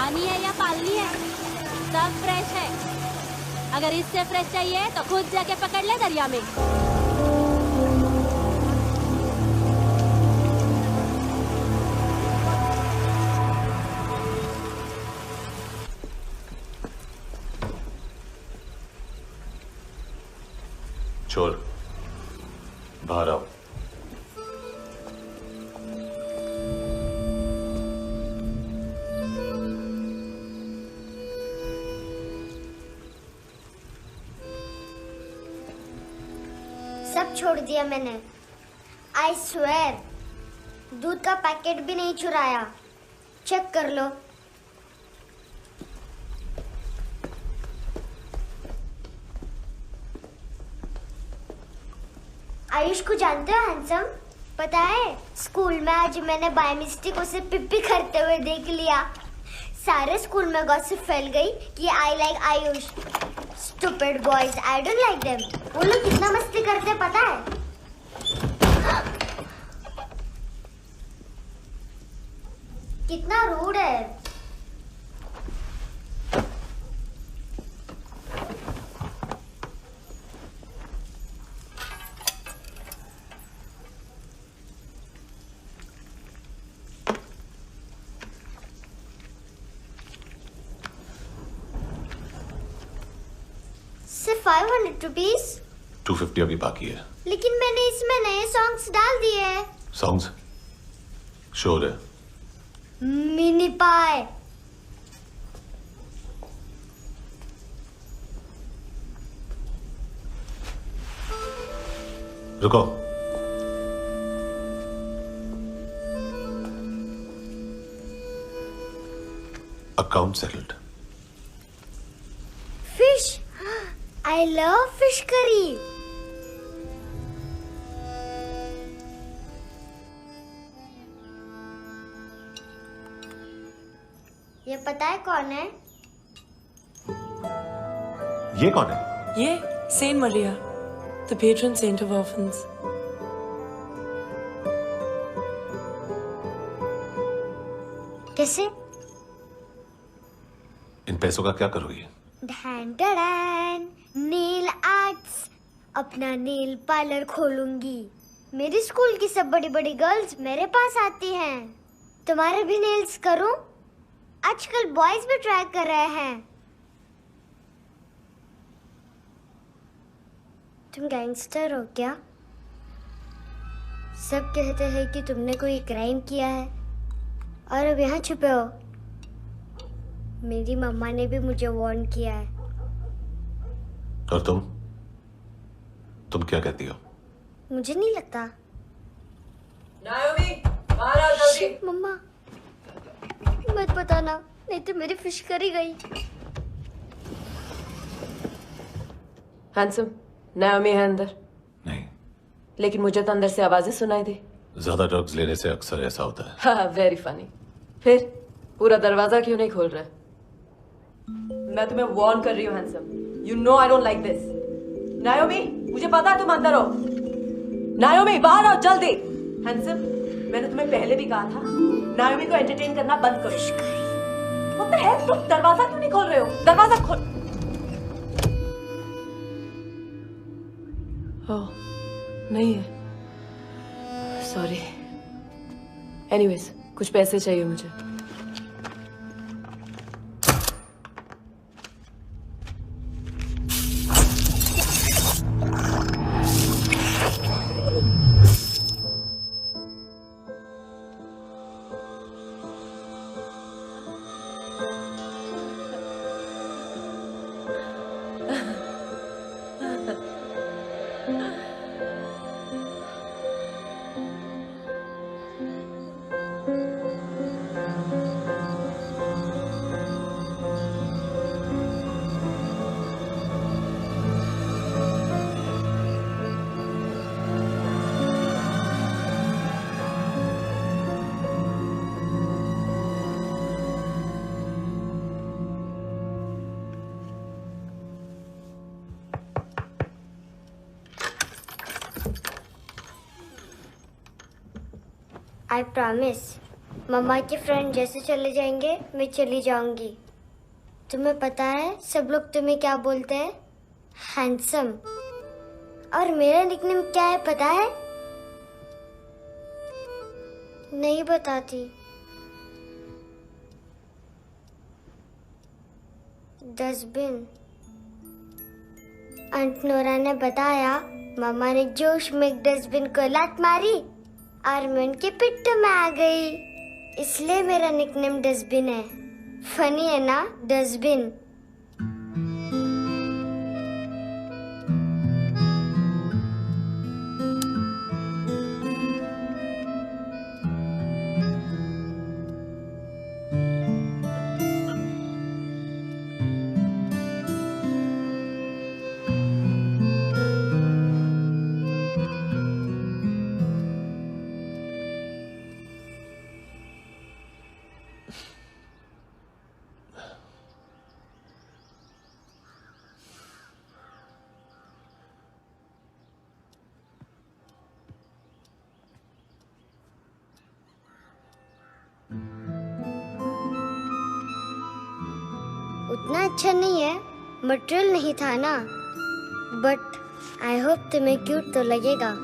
पानी है या पालनी है, सब फ्रेश है। अगर इससे फ्रेश चाहिए तो खुद जाके पकड़ ले दरिया में। चोर, बाहर आओ। सब छोड़ दिया मैंने। आई स्वेर, दूध का पैकेट भी नहीं चुराया। चेक कर लो। आयुष को जानते हो हैंडसम? पता है, स्कूल में आज मैंने बाय मिस्टेक उसे पिप्पी करते हुए देख लिया। सारे स्कूल में गॉसिप फैल गई कि I like Ayush. Stupid boys, I don't like them. वो लोग कितना मस्ती करते पता है? कितना रूड है। सिर्फ 500 रुपीज। 250 अभी बाकी है। लेकिन मैंने इसमें नए सॉन्ग्स डाल दिए हैं। सॉन्ग्स? शोर है। मिनी पाए। रुको। Account settled. Fish, I love fish curry. ये पता है कौन है? ये कौन है? ये saint Maria, the patron saint of orphans. कैसे? इन पैसों का क्या करोगी? ढैन ढैन, नेल आर्ट्स। अपना नेल पार्लर खोलूंगी। मेरी स्कूल की सब बड़ी बड़ी गर्ल्स मेरे पास आती हैं। तुम्हारे भी नेल्स करूं? आजकल बॉयज भी ट्राई कर रहे हैं। तुम गैंगस्टर हो क्या? सब कहते हैं कि तुमने कोई क्राइम किया है और अब यहाँ छुपे हो। मेरी मम्मा ने भी मुझे वार्न किया है। और तुम क्या कहती हो? मुझे नहीं लगता। नायोमी, बाहर आओ जल्दी। शिट, मम्मा मत बताना, नहीं तो मेरी फिश करी गई। हैंडसम, नायोमी है अंदर। नहीं। लेकिन मुझे तो अंदर से आवाजें सुनाई दी। ज्यादा ड्रग्स लेने से अक्सर ऐसा होता है। हाँ, वेरी फनी। फिर पूरा दरवाजा क्यों नहीं खोल रहा? मैं तुम्हें वार्न कर रही हूँ handsome. You know I don't like this. नायोमी, मुझे पता है तुम अंदर हो। नायोमी, बाहर आओ जल्दी। हैंडसम, मैंने तुम्हें पहले भी कहा था नायोमी को एंटरटेन करना बंद करो। What the hell? तुम दरवाजा क्यों नहीं खोल रहे हो? दरवाजा खोल। ओह, नहीं है। सॉरी। एनीवेज, कुछ पैसे चाहिए मुझे। I promise मम्मा के फ्रेंड जैसे चले जाएंगे मैं चली जाऊंगी। तुम्हें पता है सब लोग तुम्हें क्या बोलते हैं? हैंडसम। और मेरा निकनेम क्या है पता है? नहीं बताती। डस्टबिन। आंट नोरा ने बताया मामा ने जोश में एक डस्टबिन को लात मारी और मैं उनके पिट्ठू में आ गई, इसलिए मेरा निकनेम डस्टबिन है। फनी है ना डस्टबिन? उतना अच्छा नहीं है, मटेरियल नहीं था ना, बट आई होप तुम्हें क्यूट तो लगेगा।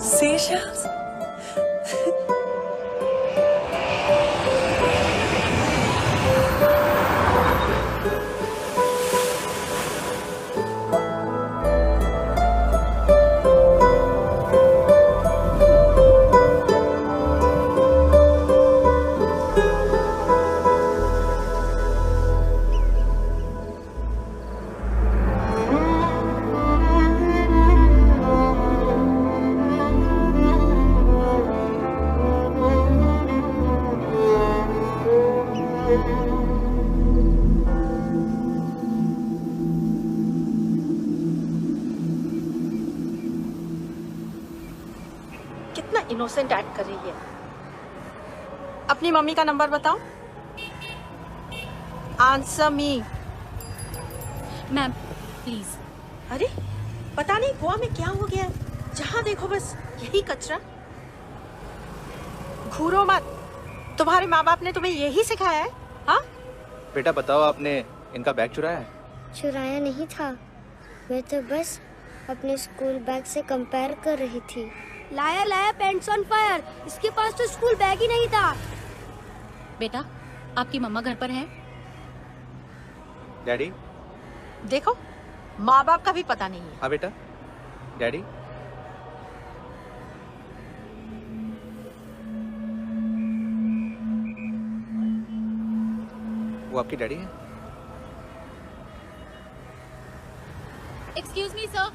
Seashells? इनोसेंट एक्ट कर रही है। अपनी मम्मी का नंबर बताओ। Answer me. Ma'am please. अरे पता नहीं गोवा में क्या हो गया है, जहाँ देखो बस यही कचरा। घूरो मत, तुम्हारे माँ बाप ने तुम्हें यही सिखाया है? हाँ बेटा बताओ, आपने इनका बैग चुराया है? चुराया नहीं था, मैं तो बस अपने स्कूल बैग से कंपेयर कर रही थी। लाया लाया पैंट्स ऑन फायर, इसके पास तो स्कूल बैग ही नहीं था। बेटा आपकी मम्मा घर पर हैं? डैडी देखो माँ बाप का भी पता नहीं है। हाँ बेटा। डैडी वो आपकी डैडी है? Excuse me sir.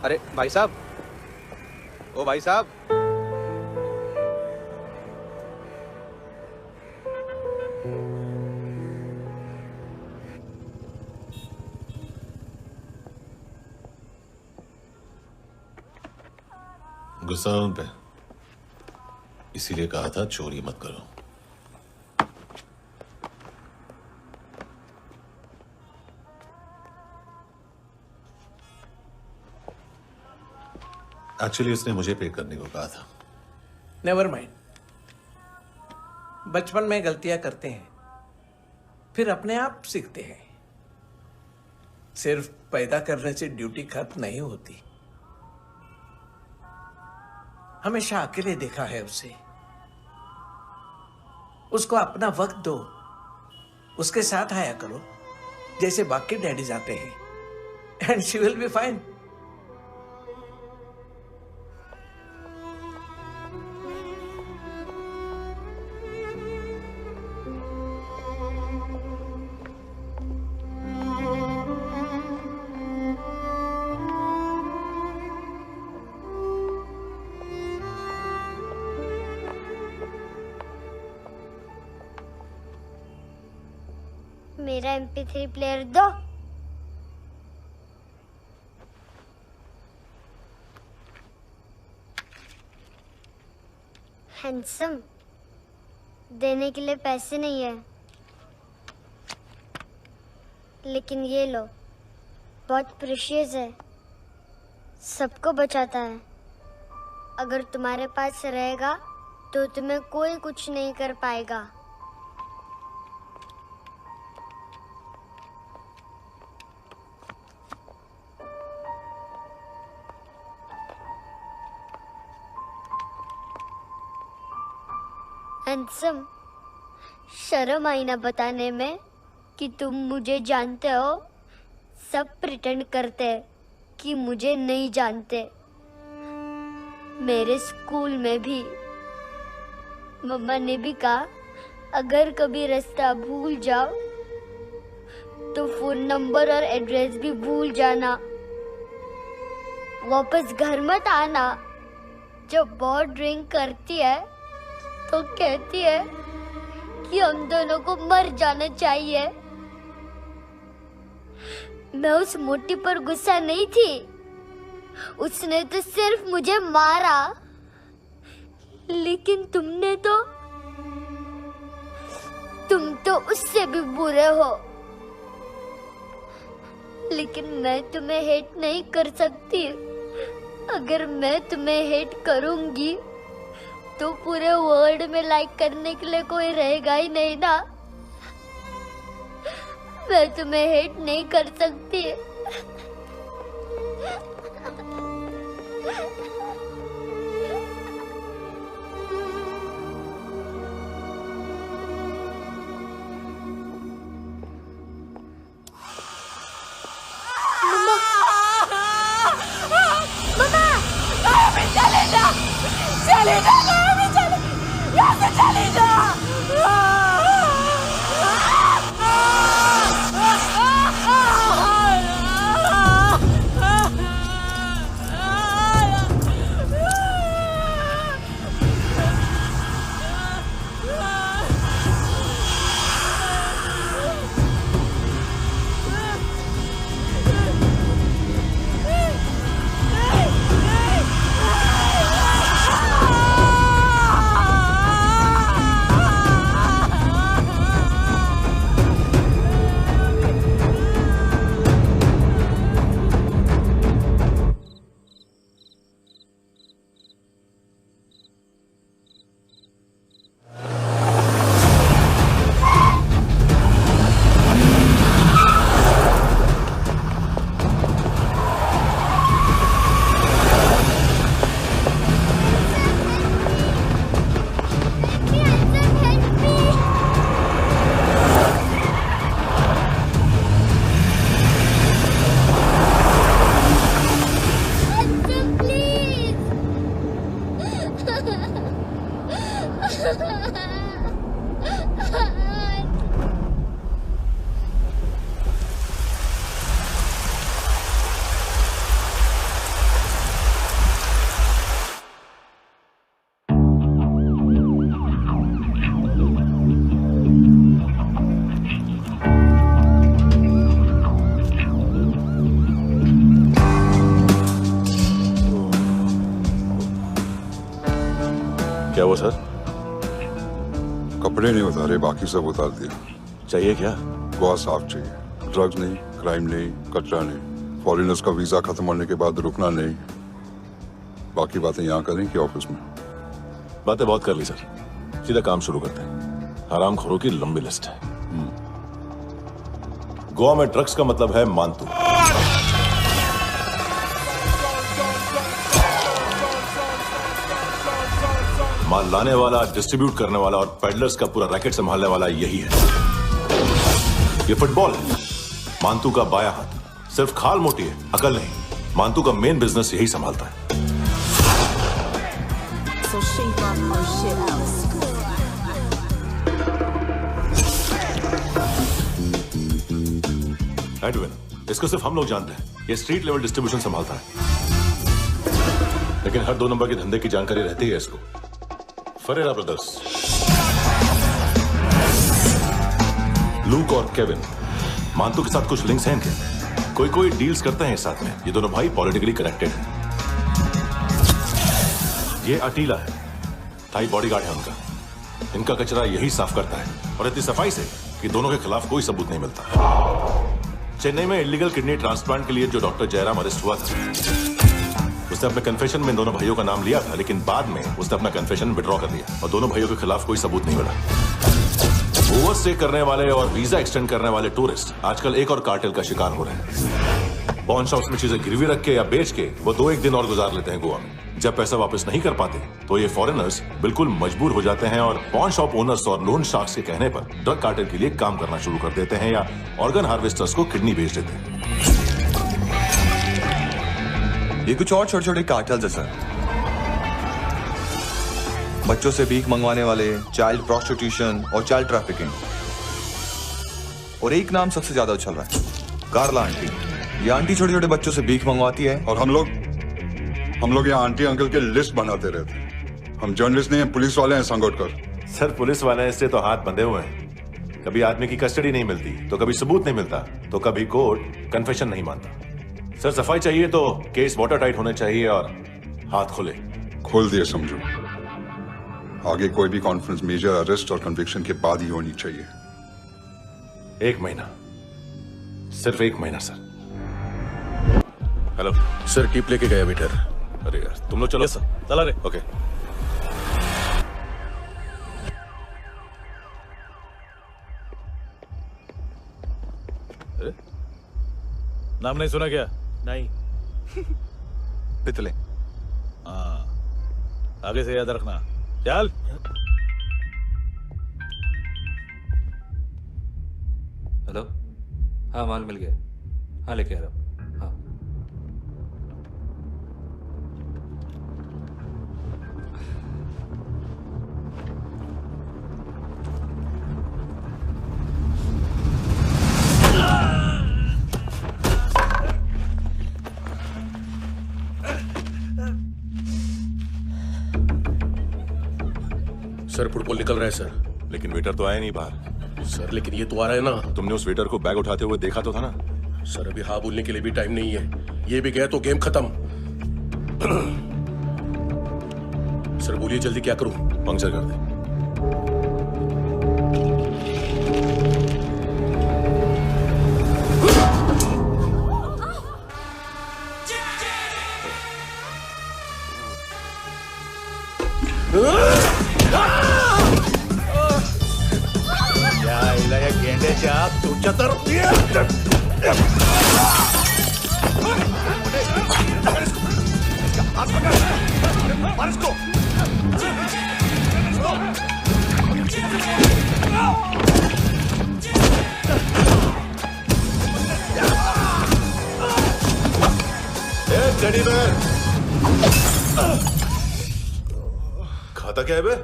अरे भाई साहब, ओ भाई साहब। गुस्सा उन पे, इसीलिए कहा था चोरी मत करो। एक्चुअली उसने मुझे पे करने को कहा था। नेवर माइंड, बचपन में गलतियां करते हैं, फिर अपने आप सीखते हैं। सिर्फ पैदा करने से ड्यूटी खत्म नहीं होती। हमेशा अकेले देखा है उसे। उसको अपना वक्त दो, उसके साथ आया करो जैसे बाकी डैडीज आते हैं, and she will be fine. मेरा MP3 प्लेयर दो। हैंडसम, देने के लिए पैसे नहीं है, लेकिन ये लो, बहुत प्रेशियस है, सबको बचाता है। अगर तुम्हारे पास रहेगा तो तुम्हें कोई कुछ नहीं कर पाएगा। हैंडसम, शर्म आई ना बताने में कि तुम मुझे जानते हो। सब प्रिटेंड करते हैं कि मुझे नहीं जानते। मेरे स्कूल में भी मम्मा ने भी कहा, अगर कभी रास्ता भूल जाओ तो फोन नंबर और एड्रेस भी भूल जाना, वापस घर मत आना। जब बहुत ड्रिंक करती है तो कहती है कि हम दोनों को मर जाना चाहिए। मैं उस मोटी पर गुस्सा नहीं थी, उसने तो सिर्फ मुझे मारा, लेकिन तुम तो उससे भी बुरे हो। लेकिन मैं तुम्हें हेट नहीं कर सकती। अगर मैं तुम्हें हेट करूंगी तो पूरे वर्ल्ड में लाइक करने के लिए कोई रहेगा ही नहीं ना। मैं तुम्हें हेट नहीं कर सकती। क्या हुआ सर? कपड़े नहीं उतारे, बाकी सब उतार दिया। चाहिए क्या? बहुत साफ चाहिए। ड्रग्स नहीं, क्राइम नहीं, कचरा नहीं। फॉरेनर्स का वीजा खत्म होने के बाद रुकना नहीं। बाकी बातें यहाँ करें कि ऑफिस में? बातें बहुत कर ली सर, सीधा काम शुरू करते हैं। हरामखोरों की लंबी लिस्ट है। गोवा में ड्रग्स का मतलब है मानतू। माल लाने वाला, डिस्ट्रीब्यूट करने वाला और पेडलर्स का पूरा रैकेट संभालने वाला यही है। ये फुटबॉल है, मानतू का बायां हाथ। सिर्फ खाल मोटी है, अकल नहीं। मानतू का मेन बिजनेस यही संभालता है। एडविन, इसको सिर्फ हम लोग जानते हैं। ये स्ट्रीट लेवल डिस्ट्रीब्यूशन संभालता है, लेकिन हर 2 नंबर के धंधे की जानकारी रहती है इसको। फरेरा ब्रदर्स, लूक और केविन, मानतू के साथ कुछ लिंक्स हैं इनके? कोई कोई डील्स करते हैं साथ में। ये दोनों भाई पॉलिटिकली कनेक्टेड हैं। ये अटीला है, थाई बॉडीगार्ड है उनका। इनका कचरा यही साफ करता है, और इतनी सफाई से कि दोनों के खिलाफ कोई सबूत नहीं मिलता। चेन्नई में इलीगल किडनी ट्रांसप्लांट के लिए जो डॉक्टर जयराम अरेस्ट हुआ था, उसने अपने कन्फेशन में इन दोनों भाइयों का नाम लिया था, लेकिन बाद में उसने अपना कन्फेशन विड्रॉ कर दिया और दोनों भाइयों के खिलाफ कोई सबूत नहीं मिला। ओवरस्टे करने वाले और वीजा एक्सटेंड करने वाले टूरिस्ट आजकल एक और कार्टेल का शिकार हो रहे हैं। पॉन शॉप्स में चीजें गिरवी रख के या बेच के वो 2-1 दिन और गुजार लेते हैं गोवा में। जब पैसा वापस नहीं कर पाते तो ये फॉरेनर्स बिल्कुल मजबूर हो जाते हैं और पॉन शॉप ओनर्स और लोन शार्क्स के कहने पर ड्रग कार्टेल के लिए काम करना शुरू कर देते हैं या ऑर्गन हार्वेस्टर्स को किडनी बेच देते हैं। ये कुछ और छोटे छोटे कार्टेल्स है सर। बच्चों से भीख मंगवाने वाले, चाइल्ड प्रोस्टिट्यूशन और चाइल्ड ट्रैफिकिंग। और एक नाम सबसे ज्यादा उछल रहा है, कार्ला आंटी। ये आंटी छोटे छोटे बच्चों से भीख मंगवाती है। और हम लोग यहाँ आंटी अंकल के लिस्ट बनाते रहते हैं। हम जर्नलिस्ट नहीं हैं, पुलिस वाले हैं संगोटकर। सर पुलिस वाले हैं, इससे तो हाथ बंधे हुए हैं। कभी आदमी की कस्टडी नहीं मिलती तो कभी सबूत नहीं मिलता तो कभी कोर्ट कन्फेशन नहीं मानता। सर सफाई चाहिए तो केस वाटर टाइट होने चाहिए और हाथ खुले। खोल दिए समझो। आगे कोई भी कॉन्फ्रेंस मेजर अरेस्ट और कन्विक्शन के बाद ही होनी चाहिए। 1 महीना, सिर्फ 1 महीना सर। हेलो सर, टिप लेके गया वेटर। अरे यार तुम लोग चलो। सर चला रे। ओके। नाम नहीं सुना क्या? नहीं। पितले। हाँ, आगे से याद रखना। चल। हेलो, हाँ माल मिल गया। हाँ लेके आ रहा हूँ। हाँ सर फुटबॉल निकल रहा है सर। लेकिन वेटर तो आया नहीं बाहर। सर लेकिन ये तो आ रहा है ना। तुमने उस वेटर को बैग उठाते हुए देखा तो था ना। सर अभी हाँ बोलने के लिए भी टाइम नहीं है। ये भी गया तो गेम खत्म। सर बोलिए जल्दी क्या करूं? पंक्चर कर दे। गेंडे तू चतर। टेडी बेयर खाता क्या है बे?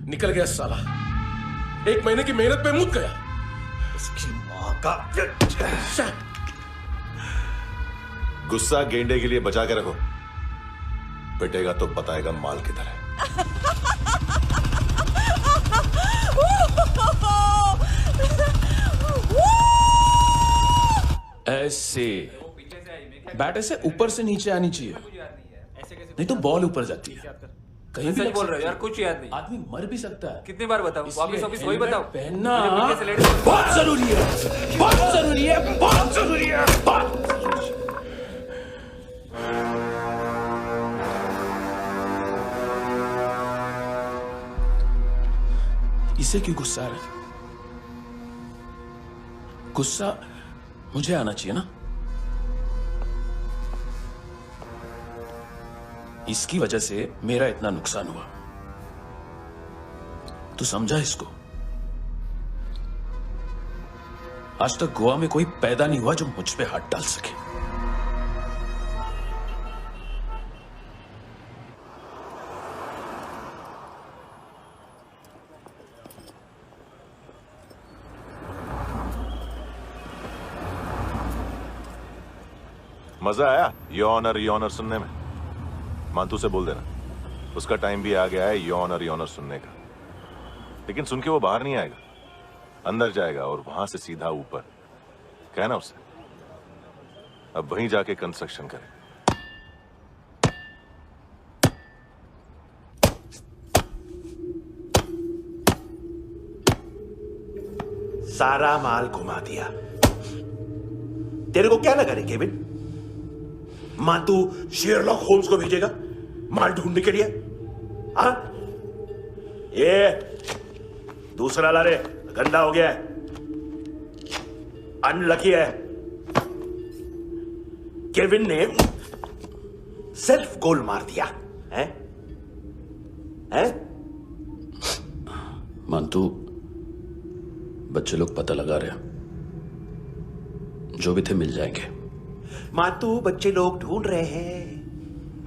निकल गया साला। 1 महीने की मेहनत पे मुद गया। इसकी माँ का। गुस्सा गेंडे के लिए बचा के रखो, पिटेगा तो बताएगा माल किधर है। ऐसे बैट ऐसे ऊपर से नीचे आनी चाहिए, नहीं तो बॉल ऊपर जाती है। कहीं भी बोल रहे हो यार, कुछ याद नहीं। आदमी मर भी सकता है। कितनी बार बताओ? वापिस वापिस वही बताओ। पहनना बहुत जरूरी है, बहुत जरूरी है, बहुत जरूरी है, बहुत। इसे क्यों गुस्सा आ रहा है? गुस्सा मुझे आना चाहिए ना। इसकी वजह से मेरा इतना नुकसान हुआ। तू समझा इसको? आज तक गोवा में कोई पैदा नहीं हुआ जो मुझ पे हाथ डाल सके। मजा आया ये ऑनर सुनने में? मानतू से बोल देना उसका टाइम भी आ गया है यौन और यौनर सुनने का। लेकिन सुन के वो बाहर नहीं आएगा, अंदर जाएगा और वहां से सीधा ऊपर। कहना उसे अब वहीं जाके कंस्ट्रक्शन करे। सारा माल घुमा दिया। तेरे को क्या लगा रे केविन? मां तू शेरलॉक होम्स को भेजेगा माल ढूंढने के लिए? हाँ? ये दूसरा ला रे, गंदा हो गया है, अनलकी है। केविन ने सेल्फ गोल मार दिया है? हैं? मानतू, बच्चे लोग पता लगा रहे हैं, जो भी थे मिल जाएंगे। मानतू, बच्चे लोग ढूंढ रहे हैं,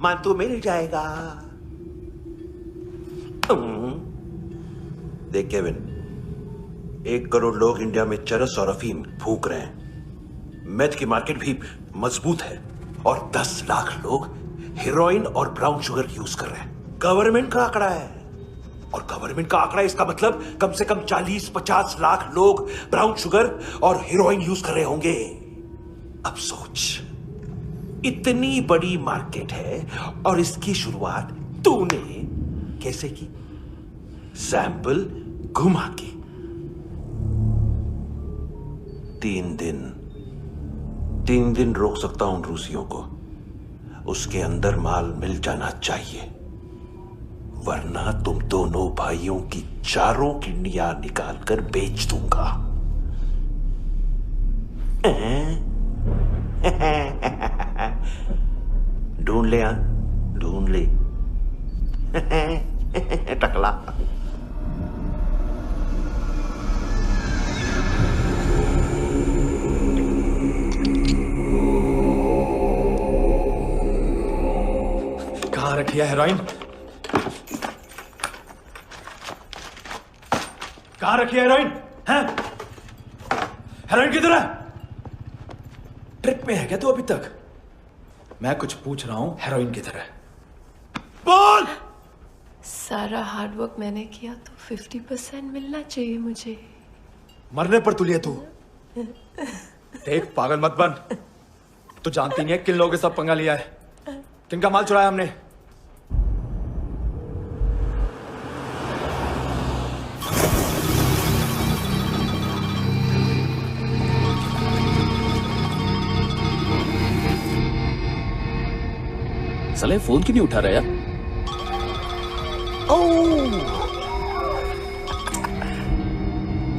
मानतू मिल जाएगा। देख केविन, 1 करोड़ लोग इंडिया में चरस और अफीम फूंक रहे हैं। मेथ की मार्केट भी मजबूत है और 10 लाख लोग हेरोइन और ब्राउन शुगर यूज कर रहे हैं। गवर्नमेंट का आंकड़ा है, और गवर्नमेंट का आंकड़ा, इसका मतलब कम से कम 40-50 लाख लोग ब्राउन शुगर और हेरोइन यूज कर रहे होंगे। अब सोच, इतनी बड़ी मार्केट है और इसकी शुरुआत तूने कैसे की? सैंपल घुमा के। 3 दिन रोक सकता हूं रूसियों को, उसके अंदर माल मिल जाना चाहिए, वरना तुम दोनों भाइयों की 4 किडनियां निकालकर बेच दूंगा। ढूंढ ले, ढूंढ ले टकला। कहाँ रखी है हेरोइन? कहाँ रखी है हेरोइन? हैं? हेरोइन किधर है? ट्रिप में है क्या तू अभी तक? मैं कुछ पूछ रहा हूं, हेरोइन किधर है? बोल! सारा हार्डवर्क मैंने किया तो 50% मिलना चाहिए मुझे। मरने पर तुलिए तू। देख, पागल मत बन। तू जानती नहीं है किन लोगों के साथ पंगा लिया है, किनका माल चुराया हमने। साले फोन क्यों नहीं उठा रहा यार?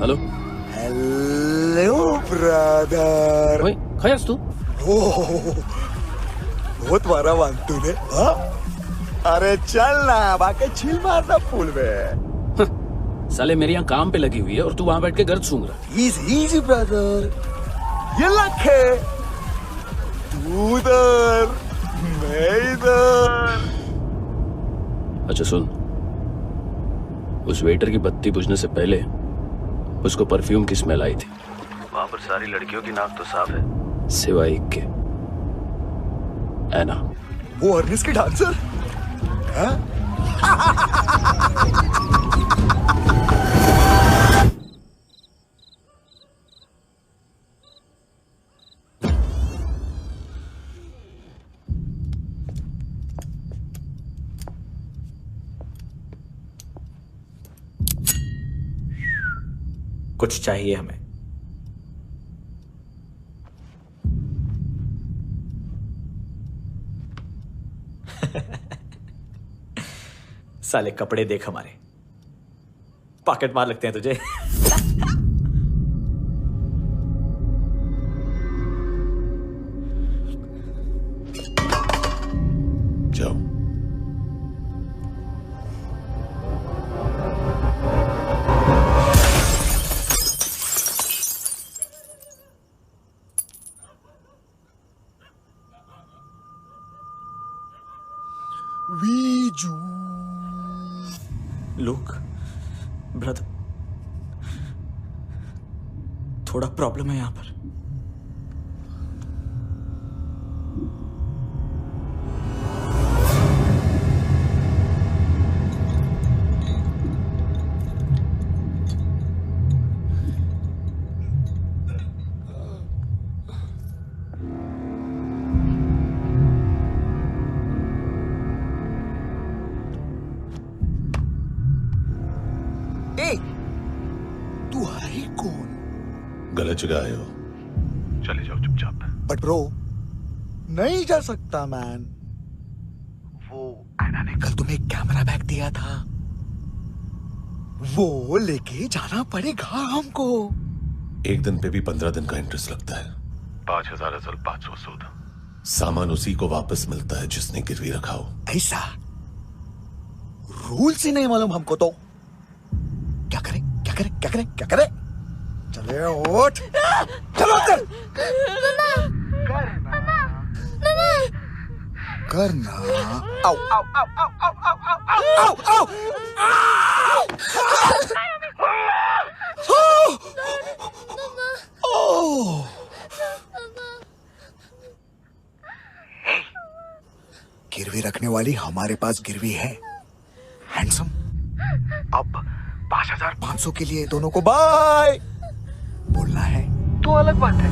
Hello hello brother. ओए, खैर तू? बहुत मारा मानतू ने। हाँ? अरे चल ना, बाकी छील मारना पूल में। साले मेरी यहाँ काम पे लगी हुई है और तू वहां बैठ के गर्द सूंघ रहा। इजी ब्रदर, ये लक है। तू उधर, मैं इधर। अच्छा सुन, उस वेटर की बत्ती बुझने से पहले उसको परफ्यूम की स्मेल आई थी। वहां पर सारी लड़कियों की नाक तो साफ है, सिवाय एक के, एना। वो अर्निस की डांसर? हाँ? कुछ चाहिए हमें। साले कपड़े देख हमारे, पॉकेट मार लगते हैं तुझे। जाओ। लुक ब्रदर, थोड़ा प्रॉब्लम है यहाँ पर। समझ गए हो, चले जाओ चुपचाप। बट ब्रो नहीं जा सकता मैन। वो एना ने कल तुम्हें एक कैमरा बैग दिया था, वो लेके जाना पड़ेगा हमको। एक दिन पे भी 15 दिन का इंटरेस्ट लगता है। 5,000 असल 500 सूद। सामान उसी को वापस मिलता है जिसने गिरवी रखा हो। ऐसा रूल्स ही नहीं मालूम हमको तो। क्या करें क्या करें क्या करें क्या करें? चले उठ, चलो अंदर। करना आओ आओ आओ आओ आओ आओ आओ आओ। गिरवी रखने वाली हमारे पास गिरवी है हैंडसम। अब 5,500 के लिए दोनों को बाय बोलना है तो अलग बात है।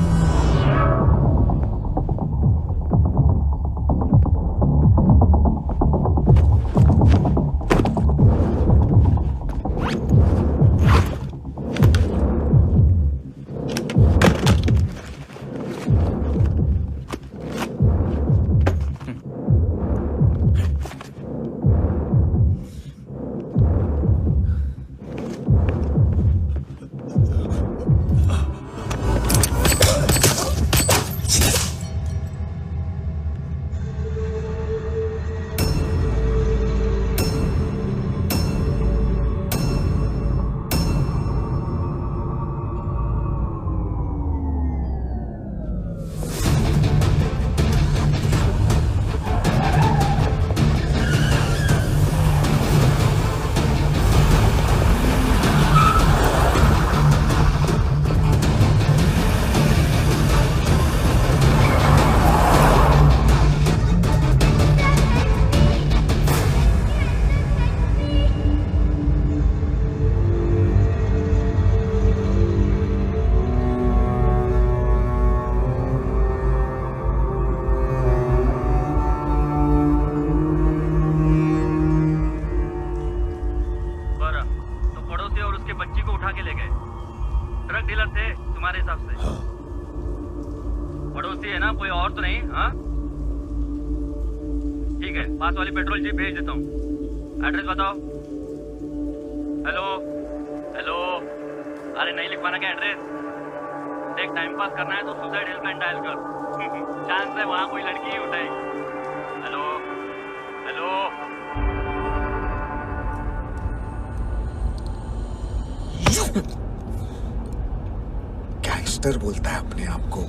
गैंगस्टर बोलता है अपने आप को।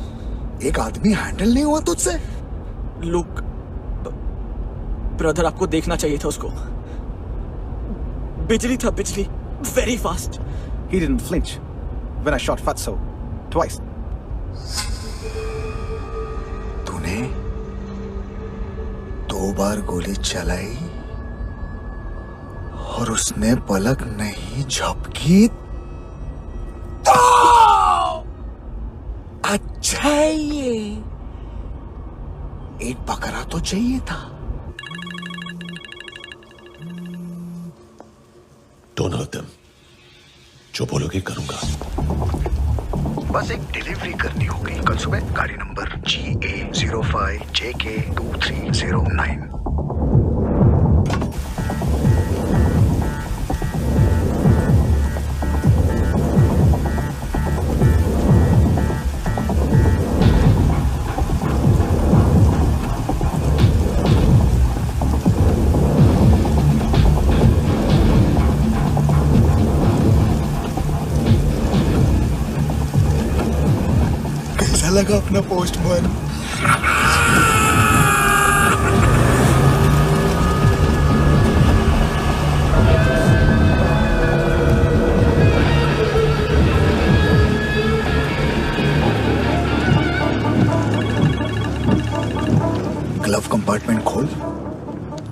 एक आदमी हैंडल नहीं हुआ तुझसे? लुक ब्रदर, आपको देखना चाहिए था उसको। बिजली था, बिजली, very fast. He didn't flinch when I shot Fatso twice. तूने 2 बार गोली चलाई और उसने पलक नहीं झपकी तो अच्छा है। ये एक बकरा तो चाहिए था। Don't hurt them. जो बोलोगे करूंगा। बस एक डिलीवरी करनी होगी कल सुबह। गाड़ी नंबर GA05JK2309। लगा अपना पोस्टमैन? ग्लव कंपार्टमेंट खोल,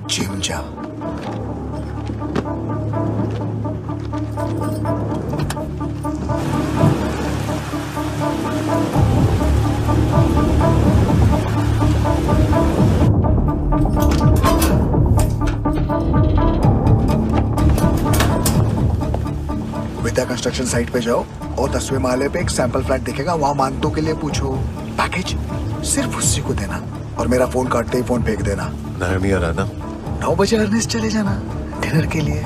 जिम जा। कंस्ट्रक्शन साइट पे जाओ और 10वें माले पे एक सैंपल फ्लैट दिखेगा, वहां मानतो के लिए पूछो। पैकेज सिर्फ उसी को देना और मेरा फोन काटते ही फोन फेंक देना। नायमी आ रहा ना? 9 बजे अर्नेस्ट चले जाना डिनर के लिए।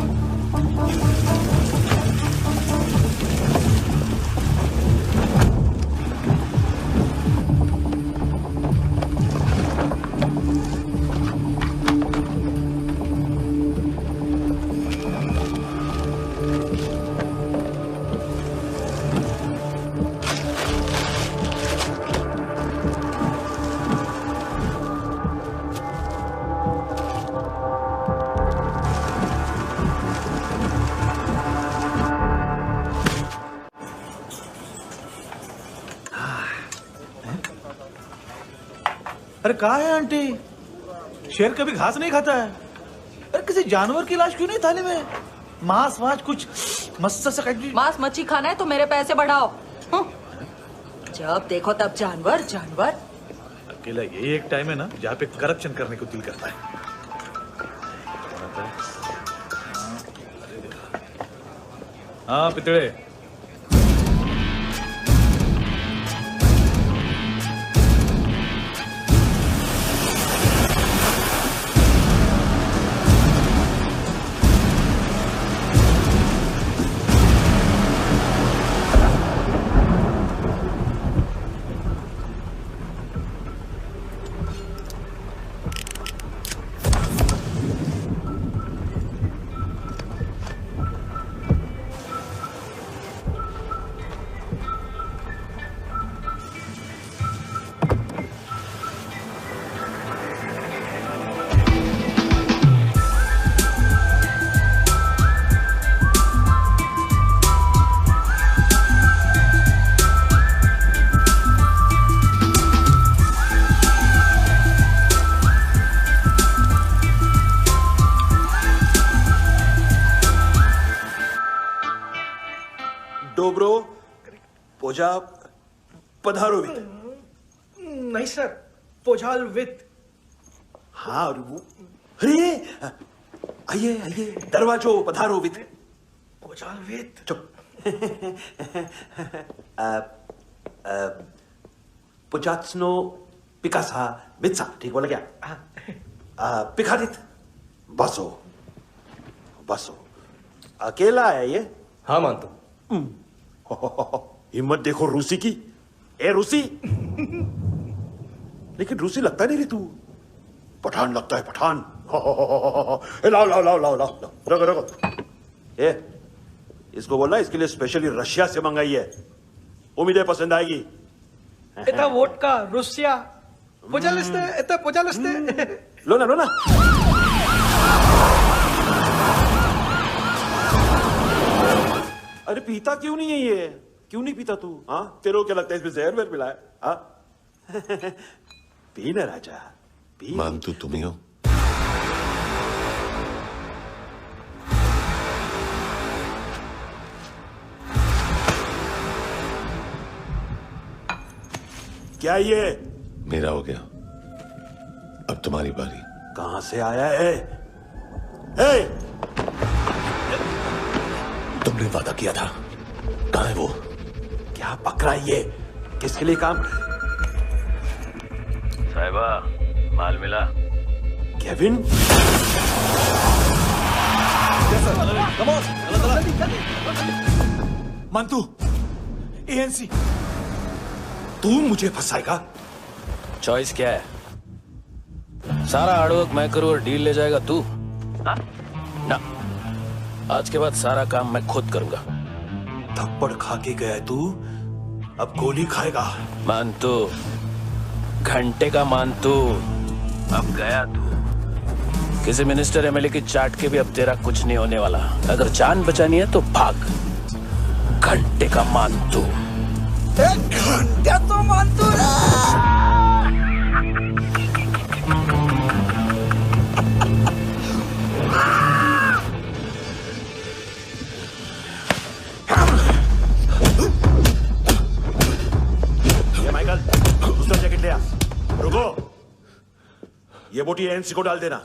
अरे कहाँ है आंटी? शेर कभी घास नहीं खाता है। अरे किसी जानवर की लाश क्यों नहीं थाली में? मांस वास कुछ मस्त सा मांस मच्छी खाना है तो मेरे पैसे बढ़ाओ। जब देखो तब जानवर जानवर। अकेला यही एक टाइम है ना जहाँ पे करप्शन करने को दिल करता है। हाँ पितड़े, डोब्रो पोजा पधारोवित। नहीं सर, पोजाल विथ। हाँ और वो, अरे आइए आइए, दरवाजो पधारोवित। पोजाल विथ। चुप। पुजात्सनो पिकासा मित्सा, ठीक बोला क्या? पिखादित बसो बसो। अकेला है ये? हाँ मानतो। हिम्मत देखो रूसी की। ए रूसी, लेकिन रूसी लगता नहीं रे तू, पठान लगता है पठान। लाओ लाओ लाओ लाओ लाओ, रखो रखो। ए इसको बोलना इसके लिए स्पेशली रशिया से मंगाई है, उम्मीद है पसंद आएगी। इतना वोडका रुसिया पोजालिस्ते, इतना पोजालिस्ते। लो ना लो ना। अरे पीता क्यों नहीं है ये? क्यों नहीं पीता तू? हाँ तेरे को क्या लगता है इसमें जहर वहर मिला है? हाँ पी ना राजा पी। मानतू तुम ही हो? क्या ये? मेरा हो गया, अब तुम्हारी बारी। कहां से आया है? ए! तुमने वादा किया था, कहां है वो? क्या पक रहा है ये? किसके लिए काम? साहिबा माल मिला? केविन? मंतू, एएनसी। तू मुझे फंसाएगा? चॉइस क्या है? सारा हार्डवर्क मैं करूं और डील ले जाएगा तू? ना, आज के बाद सारा काम मैं खुद करूंगा। थप्पड़ खा के गया तू, अब गोली खाएगा। मानतू, घंटे का मानतू, अब गया तू। किसी मिनिस्टर एमएलए की चाट के भी अब तेरा कुछ नहीं होने वाला। अगर जान बचानी है तो भाग। घंटे का मानतू। एक घंटा तो मानतू माइकल, दूसरा जैकेट ले आ। रुको, ये बोटी एएनसी को डाल देना।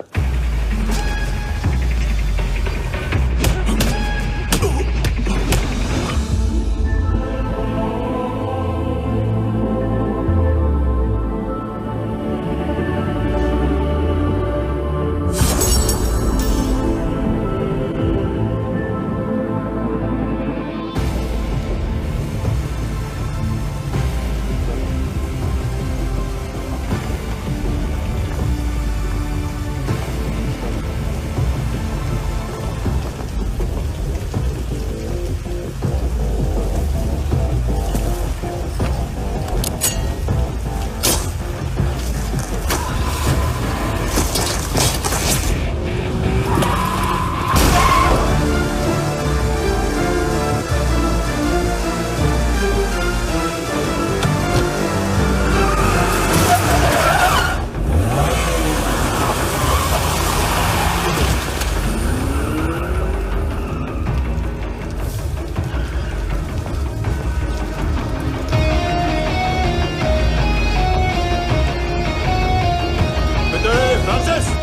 फ्रांसिस!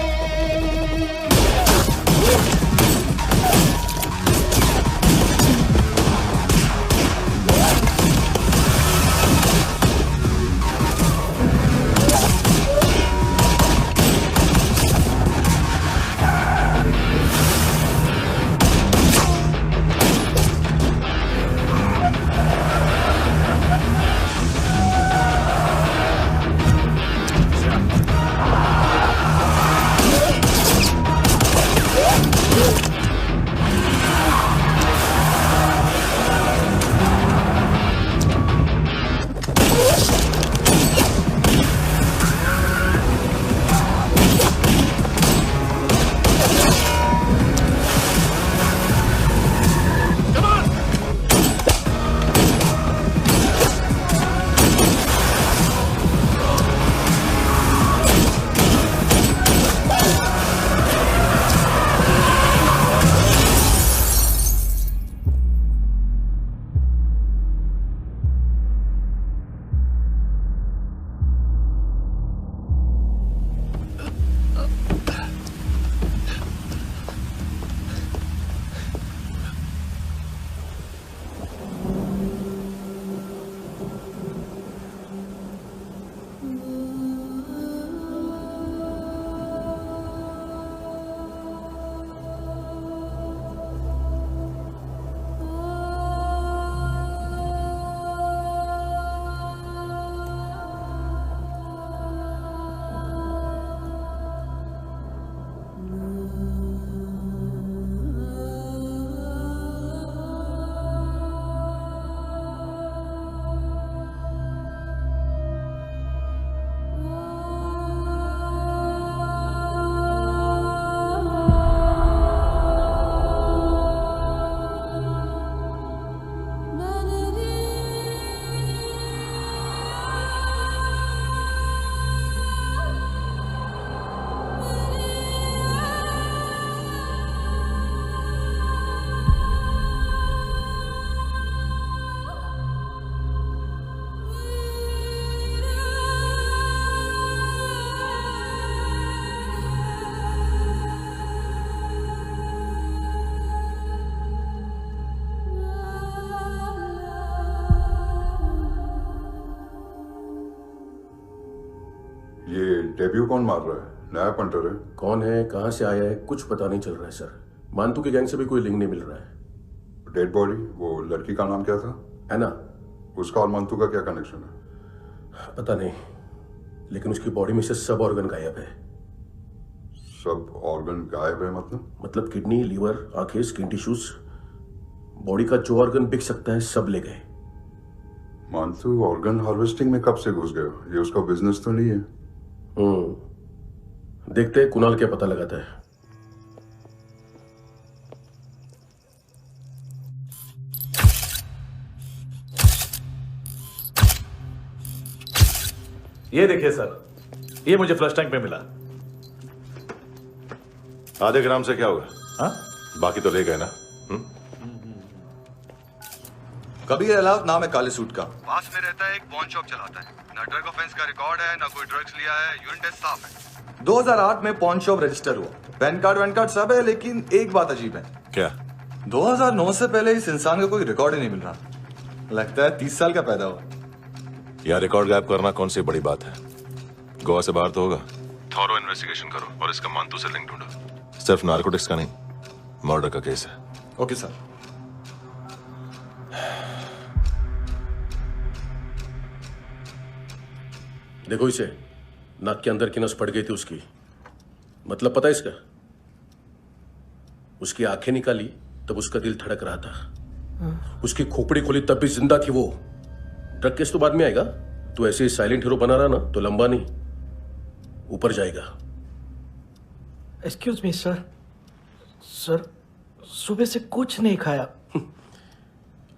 ये डेब्यू कौन मार रहा है? नया पंटर है? कौन है, कहां से आया है, कुछ पता नहीं चल रहा है सर। मानतू के गैंग से भी कोई लिंक नहीं मिल रहा है। डेड बॉडी, वो लड़की का नाम क्या था? एना। उसका और मानतू का क्या कनेक्शन है? पता नहीं, लेकिन उसकी बॉडी में से सब ऑर्गन गायब है। सब ऑर्गन गायब है मतलब किडनी, लीवर, आंखें, स्किन टिश्यूज, बॉडी का जो ऑर्गन बिक सकता है सब ले गए। मानतू ऑर्गन हार्वेस्टिंग में कब से घुस गए? ये उसका बिजनेस तो नहीं है? देखते हैं कुणाल क्या पता लगाता है। ये देखिए सर, ये मुझे फ्लश टैंक में मिला। आधे ग्राम से क्या होगा? हाँ? बाकी तो ले गए ना? कबीर अलाउत नाम है काले सूट का, पास में रहता है, एक पॉन शॉप चलाता है। ना ड्रग ऑफेंस का रिकॉर्ड है, ना कोई ड्रग्स लिया है, यूरिन टेस्ट साफ है। 2008 में पॉन शॉप रजिस्टर हुआ, पैन कार्ड वैन कार्ड सब है, लेकिन एक बात अजीब है। क्या? 2009 से पहले इस इंसान का कोई रिकॉर्ड ही नहीं मिल रहा। लगता है 30 साल का पैदा हुआ। यार रिकॉर्ड गायब करना कौन सी बड़ी बात है? गोवा से बाहर तो होगा। थॉरो इन्वेस्टिगेशन करो और इसका मानतू से लिंक ढूंढो। सिर्फ नार्कोटिक्स का नहीं, मर्डर का केस है। Okay sir. देखो इसे, नाक के अंदर की नस पड़ गई थी उसकी। मतलब पता है इसका? उसकी आंखें निकाली तब उसका दिल धड़क रहा था। उसकी खोपड़ी खोली तब भी जिंदा थी वो। ड्रग केस तो बाद में आएगा। तो ऐसे साइलेंट हीरो बना रहा ना तो लंबा नहीं, ऊपर जाएगा। एक्सक्यूज मी सर, सर सुबह से कुछ नहीं खाया।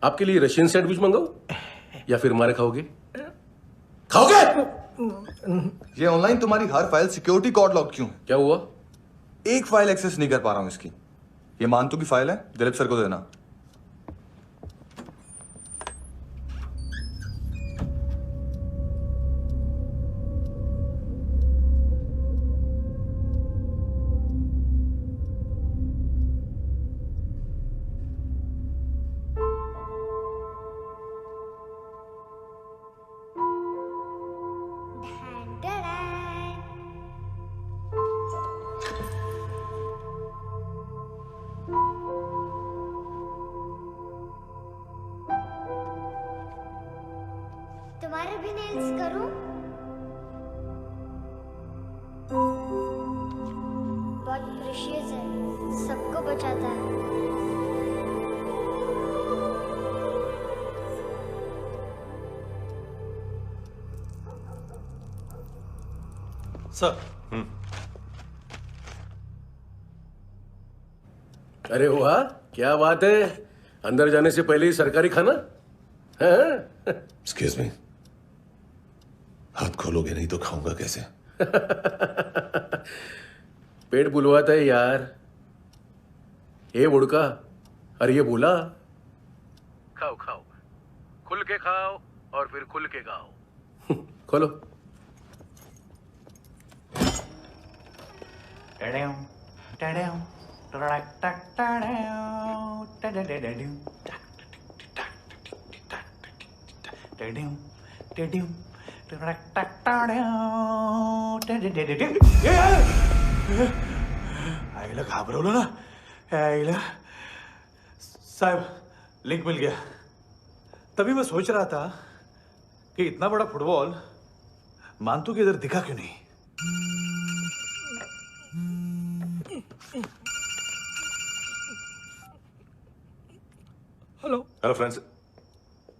आपके लिए रशियन सैंडविच मंगाओ या फिर हमारे खाओगे? खाओगे? ये ऑनलाइन तुम्हारी हर फाइल सिक्योरिटी कोड लॉक क्यों है? क्या हुआ? एक फाइल एक्सेस नहीं कर पा रहा हूं इसकी। ये मानतू की फाइल है, दिलीप सर को देना। भी नेल्स करूं? बहुत प्रेशियस है, सबको बचाता है। सर। अरे वाह, क्या बात है। अंदर जाने से पहले ही सरकारी खाना। एक्सक्यूज मी, हाथ खोलोगे नहीं तो खाऊंगा कैसे? पेट बुलवाता है यार। ये बुड़का, अरे ये बोला। खाओ खाओ, खुल के खाओ और फिर खुल के गाओ। खोलो। आईला घाबरवलं ना आईला। साहब, लिंक मिल गया। तभी मैं सोच रहा था कि इतना बड़ा फुटबॉल मानतू के इधर दिखा क्यों नहीं। हेलो। हेलो फ्रेंड्स,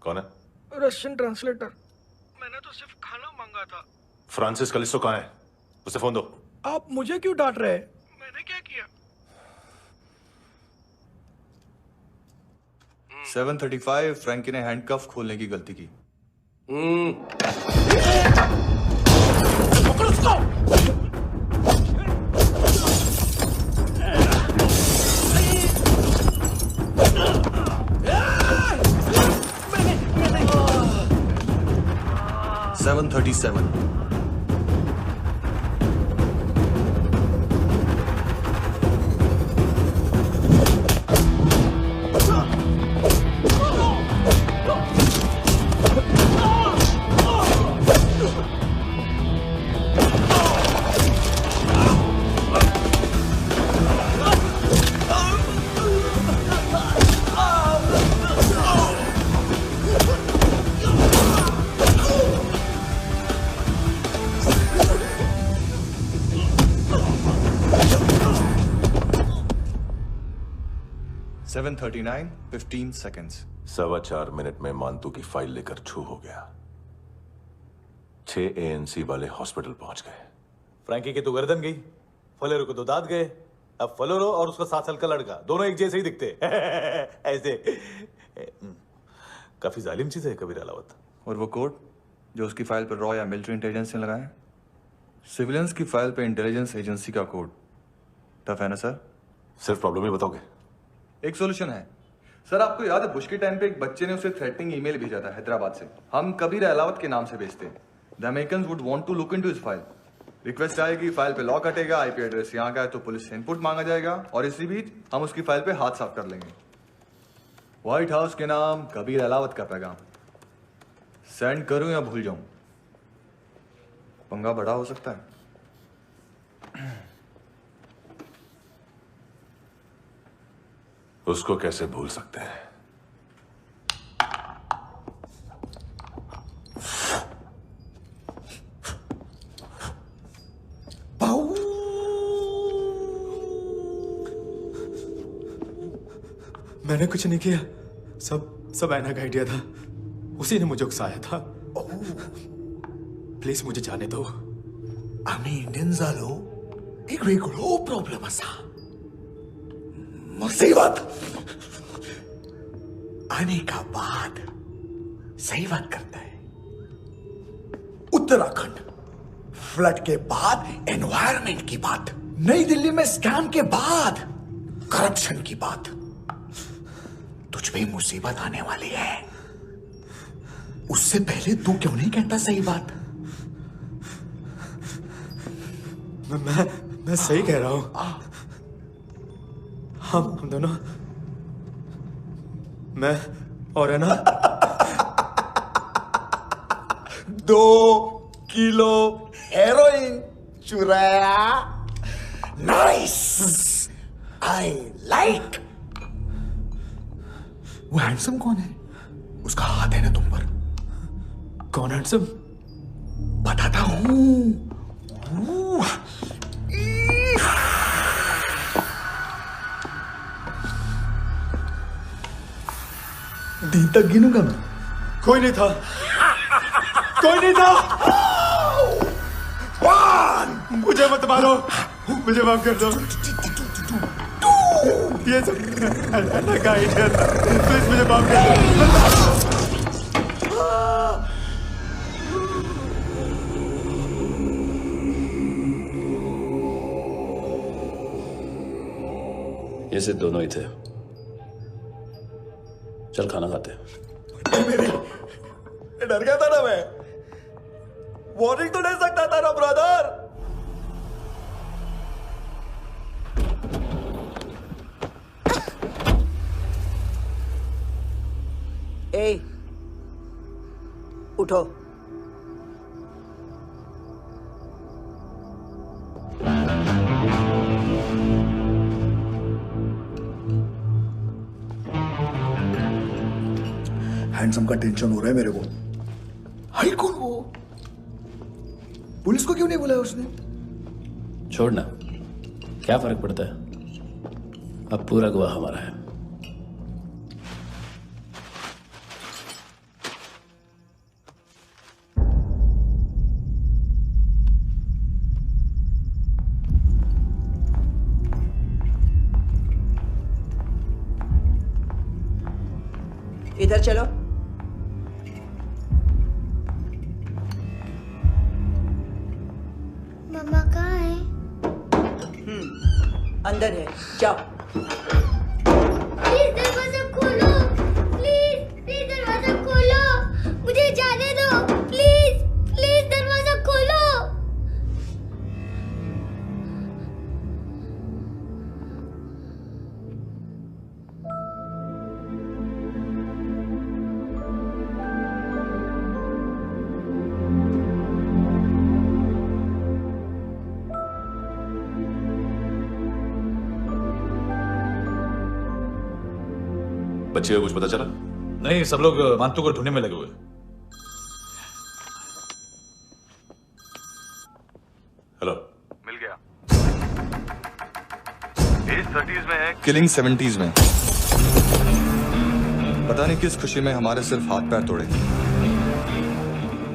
कौन है? Russian translator. मैंने तो सिर्फ खाना मांगा था। फ्रांसिस कलिस्टो कहाँ है? उसे फोन दो। आप मुझे क्यों डांट रहे हैं? मैंने क्या किया? 7:35 फ्रैंकी ने हैंडकफ खोलने की गलती की। पकड़ो उसको। 7:37 7:39 15 seconds। 4.25 मिनट में मानतू की फाइल लेकर छू हो गया। 6 ANC वाले हॉस्पिटल पहुंच गए। फ्रैंकी की तो गर्दन गई, फलेरो को तो दांत गए। अब फलेरो और उसका 7 साल का लड़का दोनों एक जैसे ही दिखते ऐसे। काफी जालिम चीज है कबीर अलावत। और वो कोड जो उसकी फाइल पर रॉ या मिलिट्री इंटेलिजेंस ने लगाया, सिविलियंस की फाइल पे इंटेलिजेंस एजेंसी का कोड। टफ है ना सर? सिर्फ प्रॉब्लम ही बताओगे? एक सॉल्यूशन है सर। आपको याद है बुश के टाइम पे एक बच्चे ने उसे थ्रेटनिंग ईमेल भेजा था हैदराबाद से। हम कबीर अलावत के नाम से भेजते हैं। The Americans would want to look into his file. Request आएगी, फाइल पे लॉक हटेगा, आईपी एड्रेस यहाँ का है तो पुलिस से इनपुट मांगा जाएगा और इसी बीच हम उसकी फाइल पे हाथ साफ कर लेंगे। व्हाइट हाउस के नाम कबीर अलावत का पैगाम। सेंड करूं या भूल जाऊं? पंगा बड़ा हो सकता है। उसको कैसे भूल सकते हैं? मैंने कुछ नहीं किया, सब ऐना का आइडिया था। उसी ने मुझे उकसाया था। प्लीज मुझे जाने दो। आम्ही इंडियन झालो एक वेगळो प्रॉब्लेम असा। मुसीबत आने का बाद सही बात करता है। उत्तराखंड फ्लड के बाद एनवायरनमेंट की बात, नई दिल्ली में स्कैम के बाद करप्शन की बात। तुझ पे मुसीबत आने वाली है, उससे पहले तू क्यों नहीं कहता सही बात? मैं सही कह रहा हूं। हम दोनों, मैं और है ना 2 किलो हेरोइन चुराया। Nice, I like. वो हैंडसम कौन है? उसका हाथ है ना तुम पर? कौन हैंडसम? बताता हूं। दिन तक गिनूंगा मैं। कोई नहीं था, कोई नहीं था। मुझे मत मारो, मुझे माफ कर दो। ये सब अल्लाह का आइडिया था, प्लीज मुझे माफ कर दो। ये सिर्फ दोनों ही थे। चल खाना खाते हैं। डर गया था ना मैं। वार्निंग तो दे सकता था ना ब्रदर। ए, उठो। हैंडसम का टेंशन हो रहा है मेरे को। हाई कौन वो? पुलिस को क्यों नहीं बुलाया उसने? छोड़ना, क्या फर्क पड़ता है? अब पूरा गवाह हमारा है। इधर चलो। मम्मा कहाँ है? अंदर है, जाओ। प्लीज दरवाजा खोलो, प्लीज दरवाजा खोलो, मुझे जाने दो, प्लीज दरवाजा खोलो। बच्चे को कुछ पता चला? नहीं, सब लोग मानतू को ढूंढने में लगे हुए। हेलो, मिल गया। एज 30s में है, किलिंग 70s में। पता नहीं किस खुशी में हमारे सिर्फ हाथ पैर तोड़े,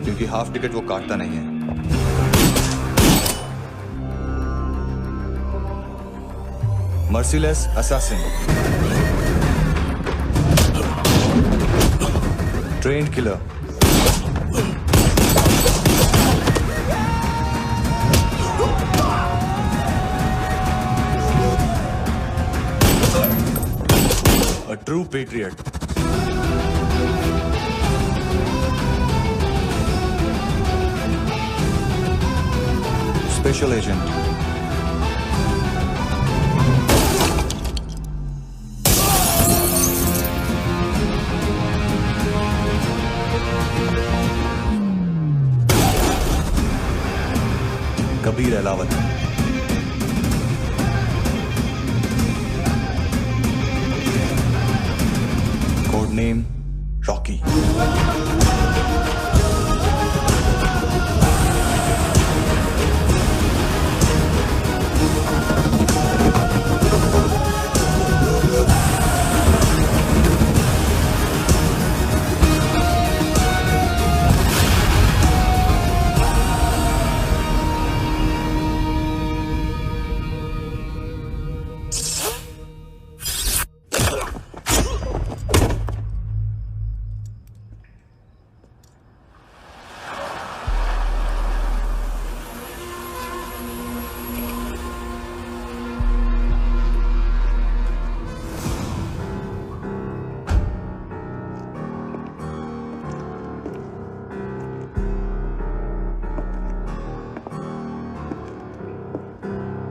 क्योंकि हाफ टिकट वो काटता नहीं है। Merciless assassin, trained killer. A true patriot. Special agent. Kabir Alawat. Code name Rocky.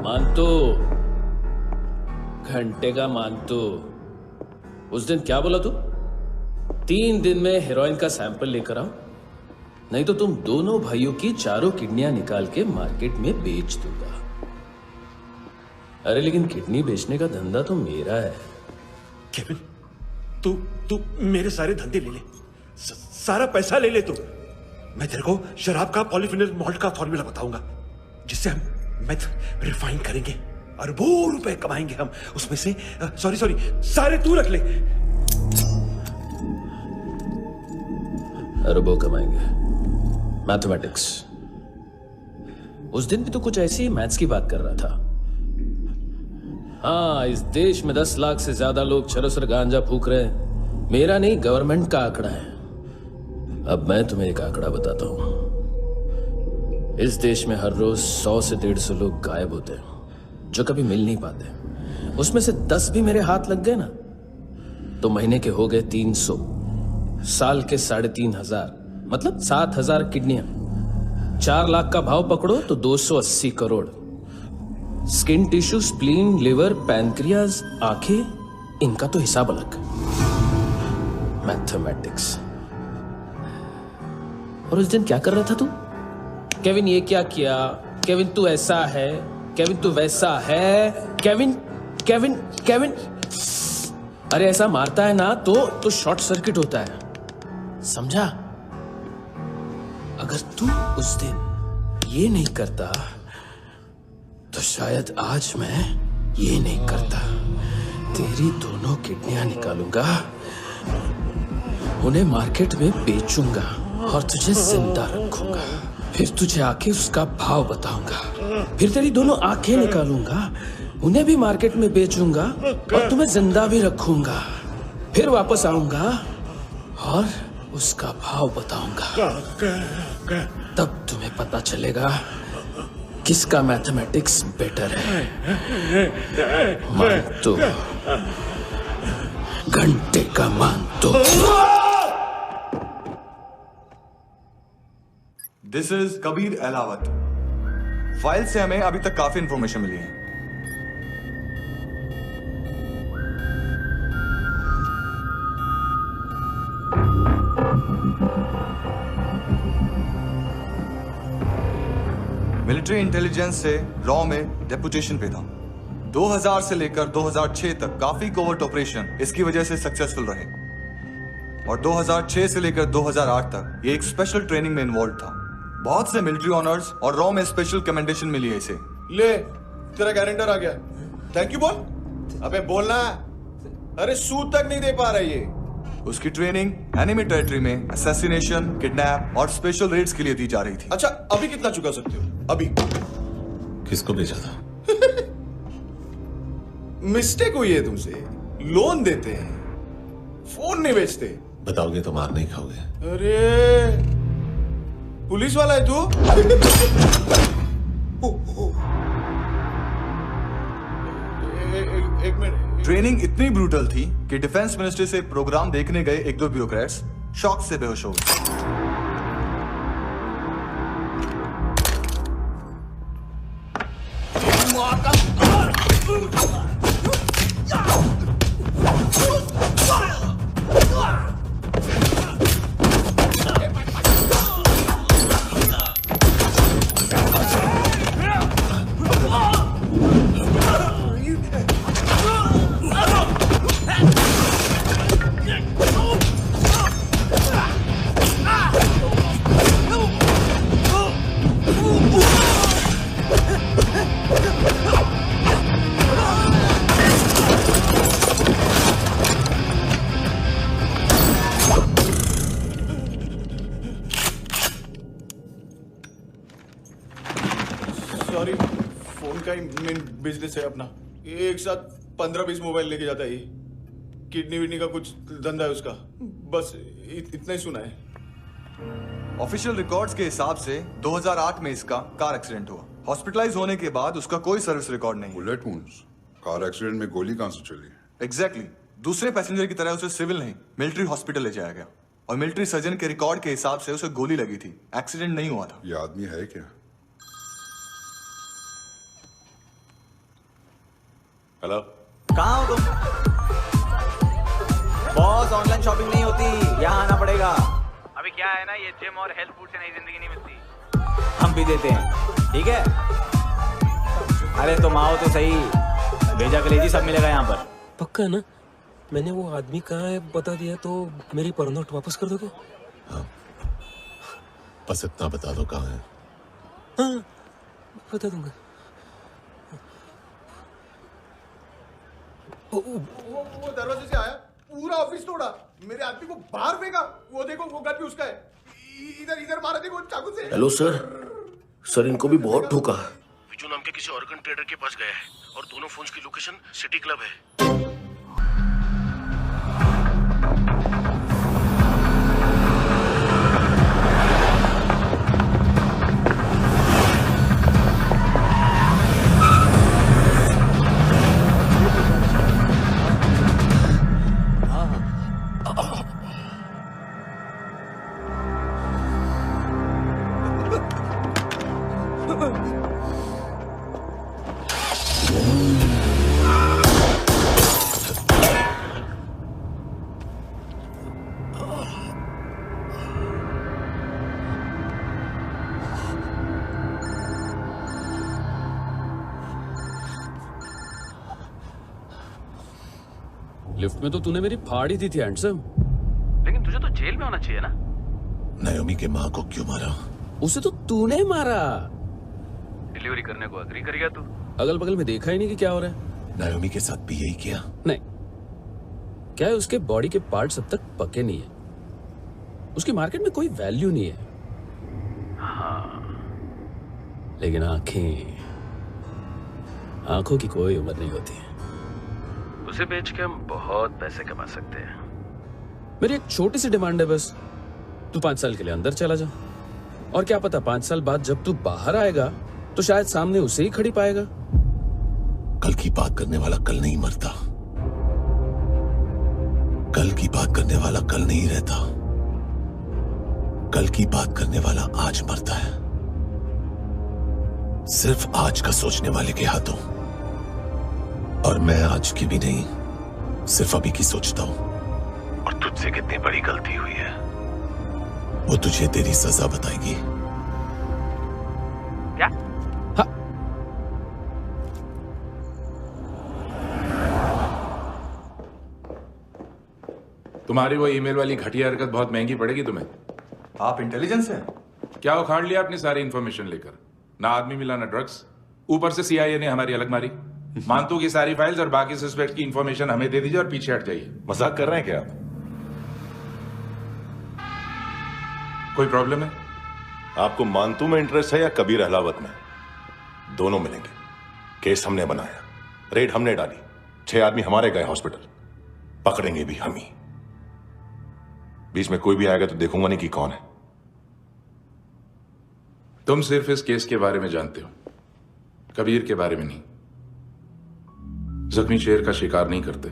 मानतू, घंटे का मानतू, उस दिन क्या बोला तू? 3 दिन में हेरोइन का सैंपल लेकर आओ, नहीं तो तुम दोनों भाइयों की चारों किडनियां निकाल के मार्केट में बेच दूंगा। अरे लेकिन किडनी बेचने का धंधा तो मेरा है। केविन, तू मेरे सारे धंधे ले ले, सारा पैसा ले ले तू। मैं तेरे को शराब का पॉलीफिनल मॉल्ट का फॉर्मूला बताऊंगा, जिससे हम मेथ रिफाइन करेंगे, अरबों रुपए कमाएंगे हम उसमें से। सॉरी सारे तू रख ले। अरबों कमाएंगे। मैथमेटिक्स। उस दिन भी तो कुछ ऐसी मैथ्स की बात कर रहा था। हाँ, इस देश में 10 लाख से ज्यादा लोग चरस और गांजा फूक रहे हैं। मेरा नहीं, गवर्नमेंट का आंकड़ा है। अब मैं तुम्हें एक आंकड़ा बताता हूं। इस देश में हर रोज 100 से 150 लोग गायब होते हैं, जो कभी मिल नहीं पाते। उसमें से 10 भी मेरे हाथ लग गए ना, तो महीने के हो गए 300, साल के 3500, मतलब 7000 किडनियां। 4 लाख का भाव पकड़ो तो 280 crore. Skin tissue, spleen, liver, pancreas, आंखें, इनका तो हिसाब अलग। मैथमेटिक्स। और उस दिन क्या कर रहा था तू? केविन ये क्या किया, केविन तू ऐसा है, केविन तू वैसा है, केविन केविन केविन। अरे ऐसा मारता है ना तो शॉर्ट सर्किट होता है, समझा? अगर तू उस दिन ये नहीं करता तो शायद आज मैं ये नहीं करता। तेरी दोनों किडनियां निकालूंगा, उन्हें मार्केट में बेचूंगा और तुझे जिंदा रखूंगा। फिर तुझे आके उसका भाव बताऊंगा। फिर तेरी दोनों आंखें निकालूंगा, उन्हें भी मार्केट में बेचूंगा और तुम्हें जिंदा भी रखूंगा। फिर वापस आऊंगा और उसका भाव बताऊंगा। तब तुम्हें पता चलेगा किसका मैथमेटिक्स बेटर है। मानतो, घंटे का मानतो। This is Kabir Ahlawat. File से हमें अभी तक काफी इंफॉर्मेशन मिली है। मिलिट्री इंटेलिजेंस से रॉ में डेपुटेशन पे था। 2000 से लेकर 2006 तक काफी कोवर्ट ऑपरेशन इसकी वजह से सक्सेसफुल रहे, और 2006 से लेकर 2008 तक ये एक स्पेशल ट्रेनिंग में इन्वॉल्व था। बहुत से मिलिट्री ऑनर्स और रॉ में स्पेशल कमेंडेशन मिली है इसे। ले, तेरा गारंटर आ गया। थैंक यू बोल। अबे बोलना। अरे सूद तक नहीं दे पा रहा ये। उसकी ट्रेनिंग एनिमी टेरिटरी में असैसिनेशन, किडनैप और स्पेशल रेड्स के लिए दी जा रही थी। अच्छा, अभी कितना चुका सकते हो? अभी किसको भेजा था? मिस्टेक हुई है तुमसे। लोन देते हैं, फोन नहीं बेचते। बताओगे तो मार नहीं खाओगे। अरे पुलिस वाला है तू? एक मिनट। ट्रेनिंग इतनी ब्रूटल थी कि डिफेंस मिनिस्ट्री से प्रोग्राम देखने गए 1-2 ब्यूरोक्रेट्स शॉक से बेहोश हो गए। सॉरी, फोन का ही मेन बिजनेस है अपना। एक साथ 15-20 मोबाइल लेके जाता है ये। किडनी विडनी का कुछ धंधा है उसका। बस इतना ही सुना है। ऑफिशियल रिकॉर्ड्स के हिसाब से 2008 में इसका कार एक्सीडेंट हुआ। हॉस्पिटलाइज होने के बाद उसका कोई सर्विस रिकॉर्ड नहीं। Bullet wounds. कार एक्सीडेंट में गोली कहां से चली? एग्जैक्टली। दूसरे पैसेंजर की तरह उसे सिविल नहीं, मिलिट्री हॉस्पिटल ले जाया गया, और मिलिट्री सर्जन के रिकॉर्ड के हिसाब से उसे गोली लगी थी। एक्सीडेंट नहीं हुआ था। ये आदमी है क्या? हेलो, कहाँ हो तुम? बॉस, ऑनलाइन शॉपिंग नहीं होती, यहाँ आना पड़ेगा। अभी क्या है ना, ये जिम और हेल्थ फूड से नई जिंदगी नहीं मिलती। हम भी देते हैं, ठीक है? अरे तुम आओ तो सही, भेजा कलेजी सब मिलेगा यहाँ पर। पक्का ना? मैंने वो आदमी कहाँ है बता दिया तो मेरी परनोट वापस कर दोगे? बस इतना बता दो कहाँ है। हाँ बता दूंगा। वो दरवाजे से आया, पूरा ऑफिस तोड़ा, मेरे आदमी को बाहर फेंका। वो देखो वो गन भी उसका है। इधर इधर मारा देखो चाकू से। हेलो सर, सर इनको भी बहुत ठोका। विजू नाम के किसी ऑर्गन ट्रेडर के पास गया है और दोनों फोन्स की लोकेशन सिटी क्लब है। लिफ्ट में तो तूने मेरी फाड़ ही दी थी हैंडसम। लेकिन तुझे तो जेल में होना चाहिए ना। नायोमी के माँ को क्यों मारा? उसे तो तूने मारा। डिलीवरी करने को अग्री कर गया तू। अगल बगल में देखा ही नहीं कि क्या हो रहा है। नायोमी के साथ भी यही किया? नहीं, क्या है उसके बॉडी के पार्ट्स अब तक पके नहीं है, उसकी मार्केट में कोई वैल्यू नहीं है। हाँ, लेकिन आंखों की कोई उम्र नहीं होती है। उसे बेच के हम बहुत पैसे कमा सकते हैं। मेरी एक छोटी सी डिमांड है बस, तू 5 साल के लिए अंदर चला जा, और क्या पता 5 साल बाद जब तू बाहर आएगा तो शायद सामने उसे ही खड़ी पाएगा। कल की बात करने वाला कल नहीं मरता, कल की बात करने वाला कल नहीं रहता, कल की बात करने वाला आज मरता है। सिर्फ आज का सोचने वाले के हाथों, और मैं आज की भी नहीं, सिर्फ अभी की सोचता हूं। और तुझसे कितनी बड़ी गलती हुई है वो तुझे तेरी सजा बताएगी। क्या? हाँ। तुम्हारी वो ईमेल वाली घटिया हरकत बहुत महंगी पड़ेगी तुम्हें। आप इंटेलिजेंस हैं? क्या उखाड़ लिया अपनी सारी इंफॉर्मेशन लेकर? ना आदमी मिला ना ड्रग्स, ऊपर से CIA ने हमारी अलग मारी। मानतू की सारी फाइल्स और बाकी सस्पेक्ट की इंफॉर्मेशन हमें दे दीजिए और पीछे हट जाइए। मजाक कर रहे हैं क्या आप? कोई प्रॉब्लम है? आपको मानतू में इंटरेस्ट है या कबीर अहलावत में? दोनों मिलेंगे। केस हमने बनाया, रेड हमने डाली, 6 आदमी हमारे गए हॉस्पिटल, पकड़ेंगे भी हम ही। बीच में कोई भी आएगा तो देखूंगा नहीं कि कौन है। तुम सिर्फ इस केस के बारे में जानते हो, कबीर के बारे में नहीं। जख्मी शेर का शिकार नहीं करते।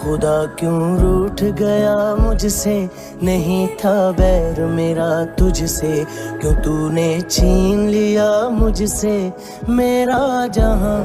खुदा क्यों रूठ गया मुझसे, नहीं था बैर मेरा तुझसे, क्यों तूने छीन लिया मुझसे मेरा जहां।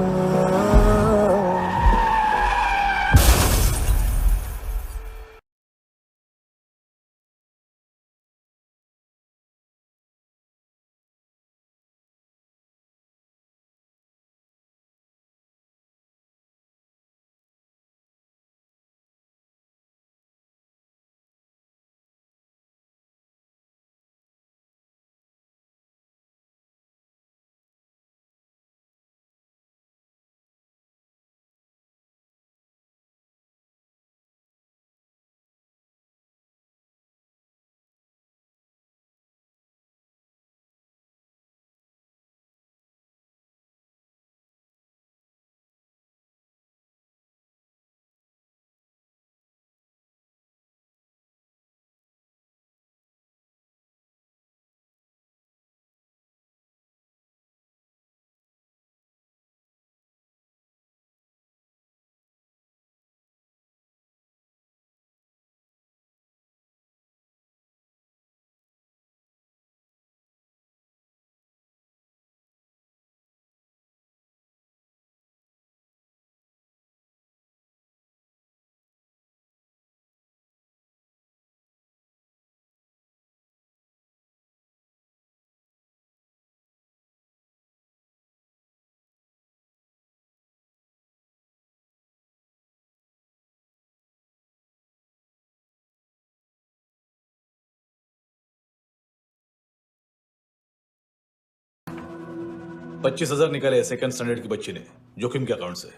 $25,000 निकाले सेकंड स्टैंडर्ड की बच्ची ने जोखिम के अकाउंट से।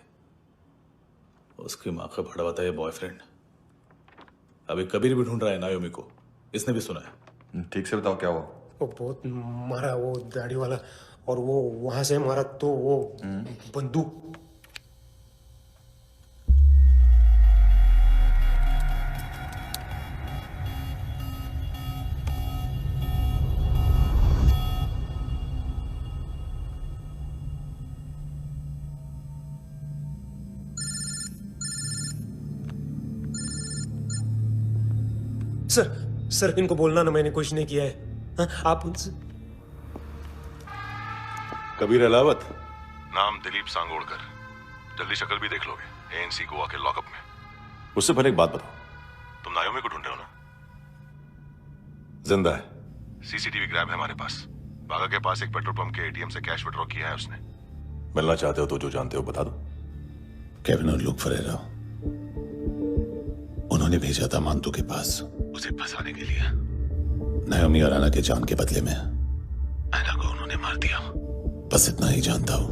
उसकी माँ का भड़वाता है बॉयफ्रेंड। अभी कबीर भी ढूंढ रहा है नायोमी को, इसने भी सुना है। ठीक से बताओ क्या हुआ। वो बहुत मारा वो दाढ़ी वाला, और वो वहां से मारा तो वो बंदूक। सर इनको बोलना ना मैंने कुछ नहीं किया है। हाँ, आप उनसे। कबीर अलावत, नाम दिलीप सांगोड़कर। जल्दी शक्ल भी देख लोगे एएनसी गोवा के लॉकअप में। मुझसे पहले एक बात बताओ, तुम नायोमी को ढूंढ रहे हो ना? जिंदा है, सीसीटीवी ग्रैब है हमारे पास। बागा के पास एक पेट्रोल पंप के एटीएम से कैश विड्रॉ किया है उसने। मिलना चाहते हो तो जो जानते हो बता दो। केविन और लुक फरेरा, उन्होंने भेजा था मांतू के पास उसे फंसाने के लिए। नायोमी और आना के जान के बदले में आना को उन्होंने मार दिया। बस इतना ही जानता हूं।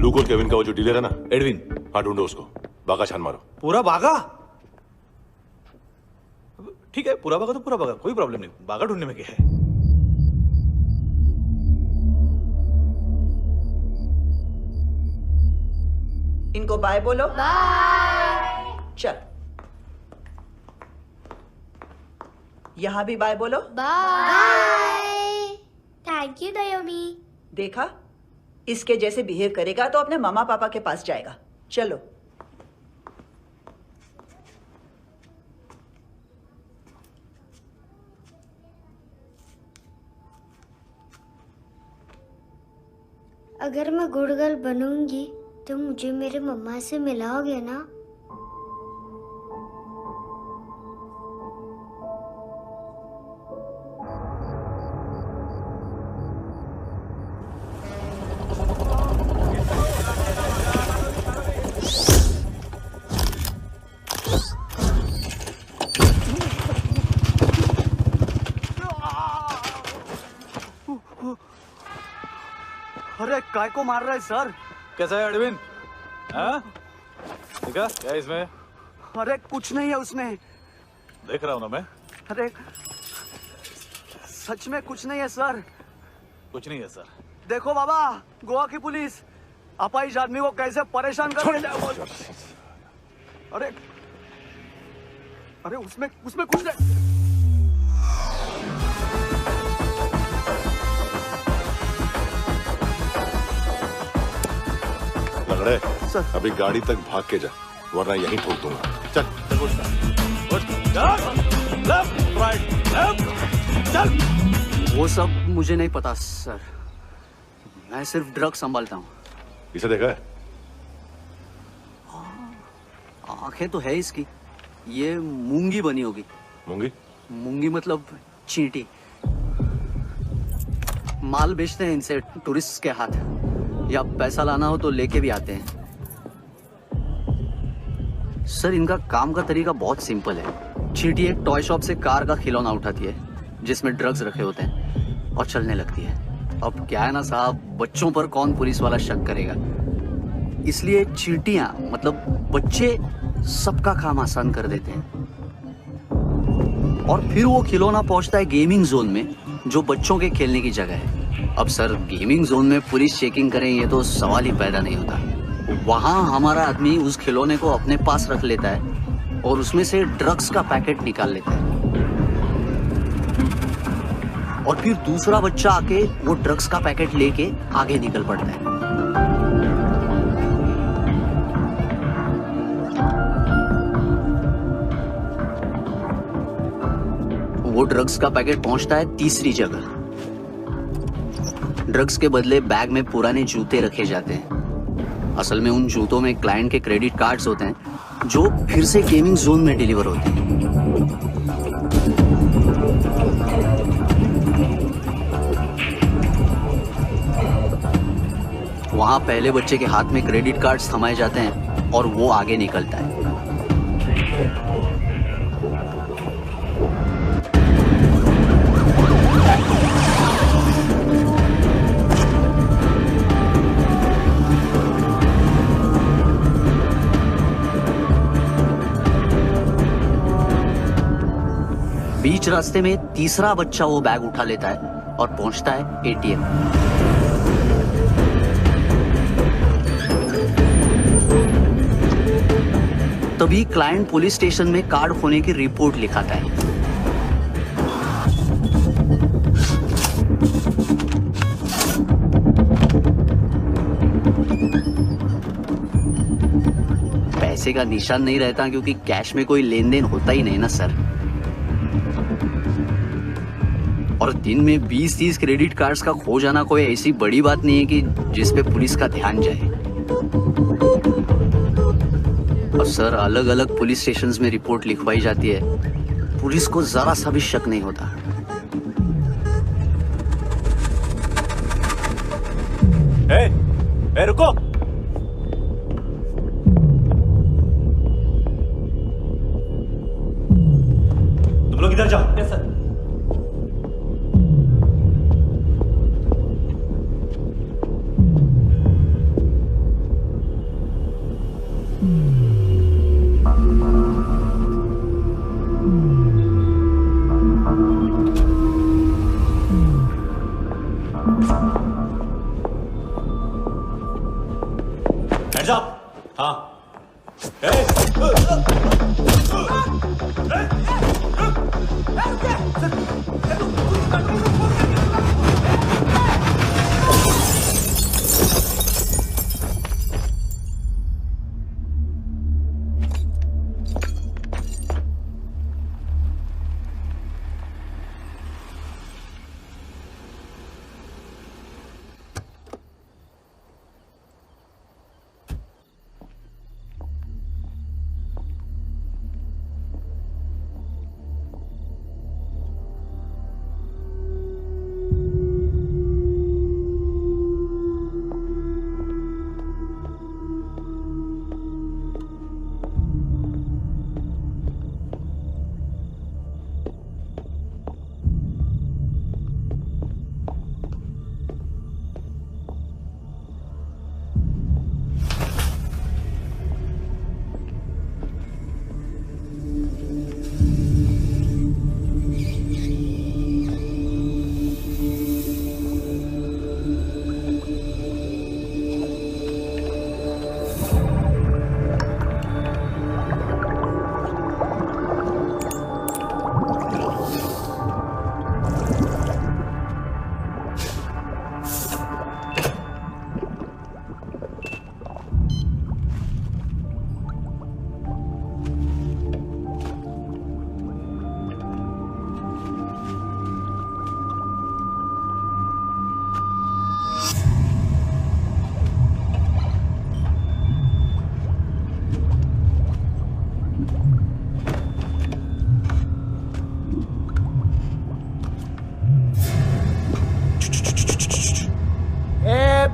लुक और केविन का वो जो डीलर है ना, एडविन, हाँ ढूंढो उसको। बागा छान मारो। पूरा बागा? ठीक है, पूरा बागा तो पूरा बागा, कोई प्रॉब्लम नहीं। बागा ढूंढने में क्या है। इनको बाय बोलो। बाय। चल, यहां भी बाय बोलो। बाय। Thank you नायोमी। देखा, इसके जैसे बिहेव करेगा तो अपने मामा पापा के पास जाएगा। चलो। अगर मैं गुड गर्ल बनूंगी तो मुझे मेरे मम्मा से मिलाओगे ना? अरे काय को मार रहा है सर? कैसा है एडविन? हाँ? देखा क्या इसमें? अरे कुछ नहीं है उसमें। देख रहा हूं ना मैं। अरे सच में कुछ नहीं है सर। कुछ नहीं है सर। देखो बाबा, गोवा की पुलिस अपाइज आदमी को कैसे परेशान कर रही है। अरे अरे उसमें कुछ नहीं। लंगड़े, सर। अभी गाड़ी तक भाग के जा, वरना यहीं ठोक दूंगा। चल चल। वो सब मुझे नहीं पता सर, मैं सिर्फ ड्रग संभालता हूँ। इसे देखा है? आंखें तो है इसकी, ये मूंगी बनी होगी। मूंगी? मूंगी मतलब चींटी। माल बेचते हैं इनसे टूरिस्ट के हाथ, या पैसा लाना हो तो लेके भी आते हैं। सर इनका काम का तरीका बहुत सिंपल है। चींटी एक टॉय शॉप से कार का खिलौना उठाती है जिसमें ड्रग्स रखे होते हैं और चलने लगती है। अब क्या है ना साहब, बच्चों पर कौन पुलिस वाला शक करेगा, इसलिए चींटियां मतलब बच्चे सबका काम आसान कर देते हैं। और फिर वो खिलौना पहुंचता है गेमिंग जोन में, जो बच्चों के खेलने की जगह है। अब सर गेमिंग जोन में पुलिस चेकिंग करें ये तो सवाल ही पैदा नहीं होता। वहां हमारा आदमी उस खिलौने को अपने पास रख लेता है और उसमें से ड्रग्स का पैकेट निकाल लेता है, और फिर दूसरा बच्चा आके वो ड्रग्स का पैकेट लेके आगे निकल पड़ता है। वो ड्रग्स का पैकेट पहुंचता है तीसरी जगह। ड्रग्स के बदले बैग में पुराने जूते रखे जाते हैं। असल में उन जूतों में क्लाइंट के क्रेडिट कार्ड्स होते हैं जो फिर से गेमिंग जोन में डिलीवर होते हैं। वहां पहले बच्चे के हाथ में क्रेडिट कार्ड्स थमाए जाते हैं और वो आगे निकलता है। बीच रास्ते में तीसरा बच्चा वो बैग उठा लेता है और पहुंचता है एटीएम। तभी क्लाइंट पुलिस स्टेशन में कार्ड खोने की रिपोर्ट लिखाता है। पैसे का निशान नहीं रहता क्योंकि कैश में कोई लेन देन होता ही नहीं ना सर। और दिन में 20-30 क्रेडिट कार्ड्स का खो जाना कोई ऐसी बड़ी बात नहीं है कि जिस पे पुलिस का ध्यान जाए। और सर अलग अलग पुलिस स्टेशंस में रिपोर्ट लिखवाई जाती है, पुलिस को जरा सा भी शक नहीं होता। ए, रुको। तुम लोग इधर जाओ। Yes sir. Hands up! हाँ।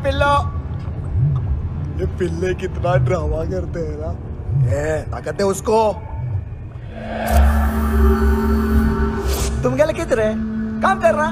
पिल्लो। ये पिल्ले कितना ड्रामा करते हैं ना। ये ताकत है उसको। तुम क्या किधर है? काम कर रहा।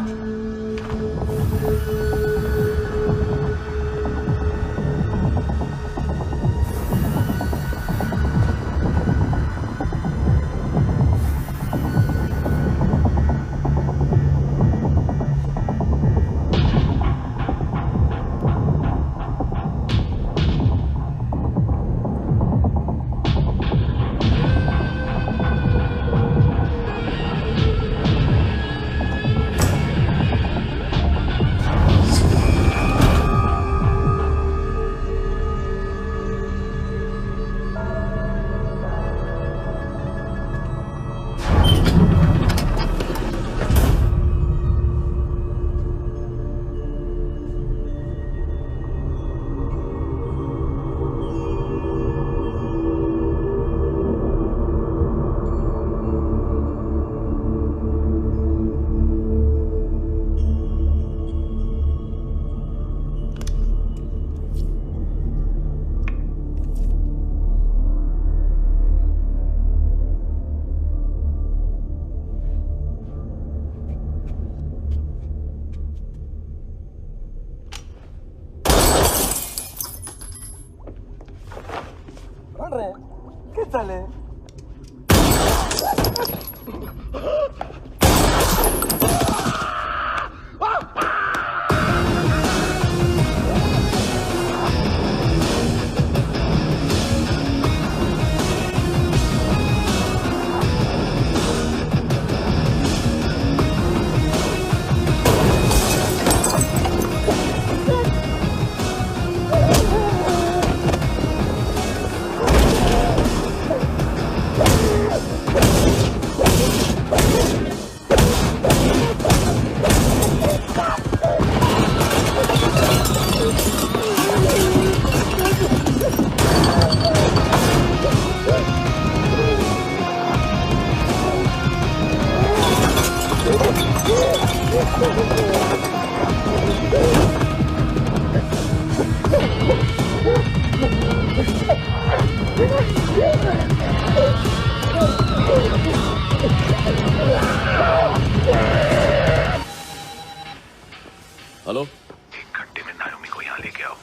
हेलो, 1 घंटे में नायोमी को यहाँ लेके आओ।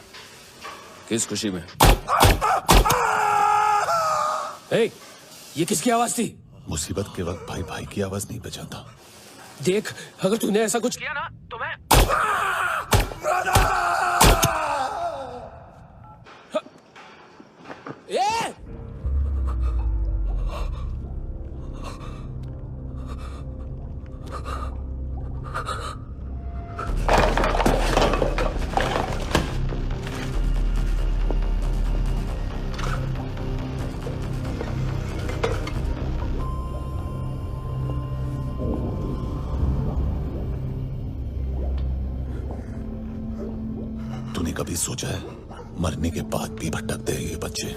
किस खुशी में? ए, ये किसकी आवाज थी? मुसीबत के वक्त भाई भाई की आवाज नहीं बचाता। देख, अगर तूने ऐसा कुछ किया ना तो मैं ए! तूने कभी सोचा है मरने के बाद भी भटकते हैं ये बच्चे?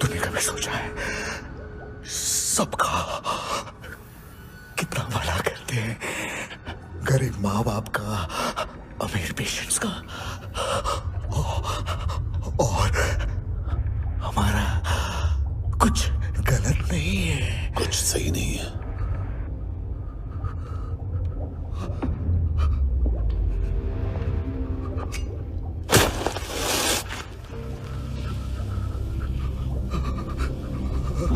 तूने कभी सोचा है सबका कितना भला करते हैं? गरीब माँ बाप का, अमीर पेशेंट्स का, और हमारा कुछ गलत नहीं है, कुछ सही नहीं है।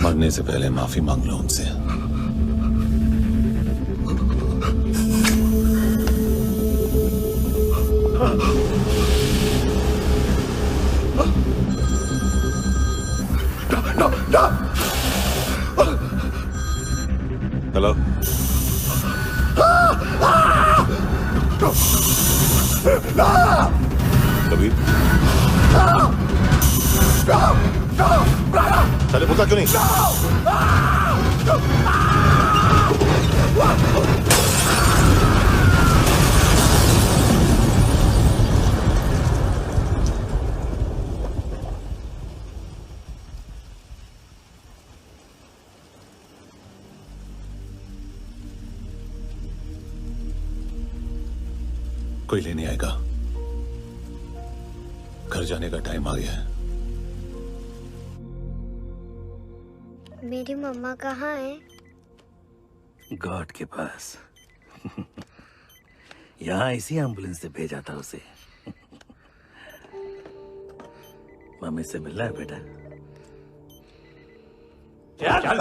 मरने से पहले माफी मांग लो उनसे। हेलो, कबीर, चले पूछा क्यों नहीं? कोई लेने आएगा? घर जाने का टाइम आ गया है। मेरी मम्मा कहाँ है? गॉड के पास। यहाँ इसी एम्बुलेंस से भेजा था उसे। मम्मी से मिलना है बेटा। चल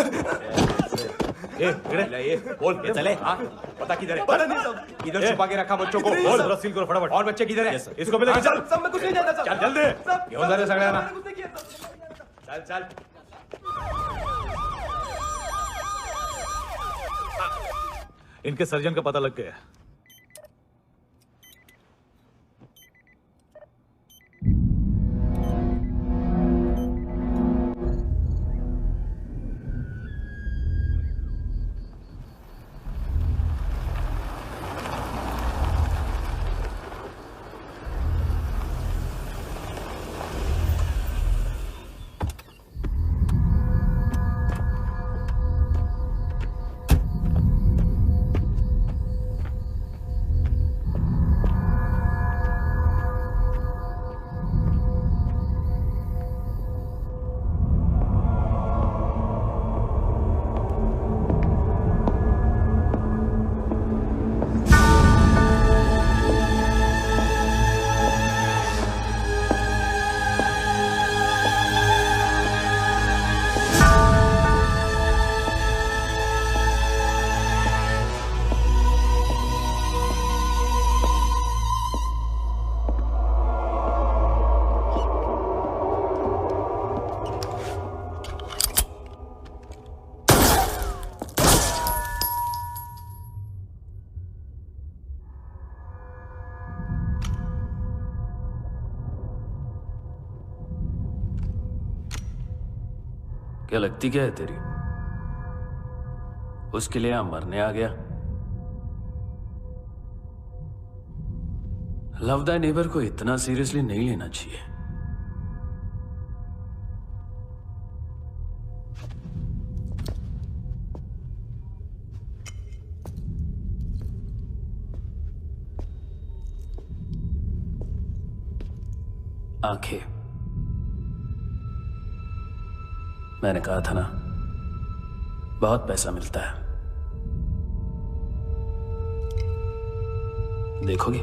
ये बोल ये चले हाँ पता किधर है? पता नहीं सब इधर छुपा के रखा बच्चों को। बोल जरा सील करो फटाफट। और बच्चे किधर है? इसको भी लेके चल। सब में कुछ नहीं जाता। चल जल्दी घेऊन जा रे सगळ्यांना। चल चल इनके सर्जन का पता लग गया। क्या लगती क्या है तेरी? उसके लिए यहां मरने आ गया? लव द नेबर को इतना सीरियसली नहीं लेना चाहिए। आंखें, मैंने कहा था ना बहुत पैसा मिलता है। देखोगे?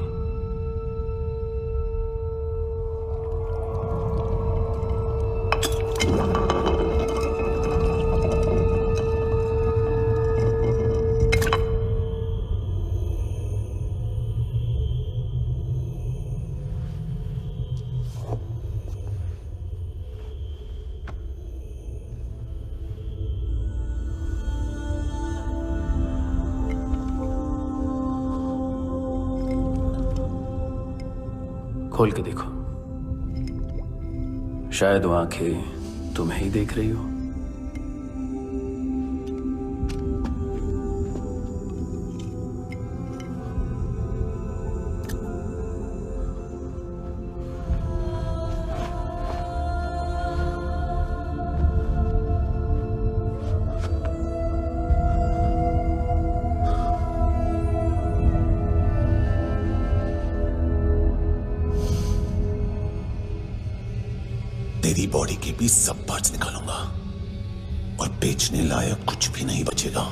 खोल के देखो, शायद वो आंखें तुम्हें ही देख रही हो। तेरी बॉडी के भी सब पार्ट्स निकालूंगा और बेचने लायक कुछ भी नहीं बचेगा।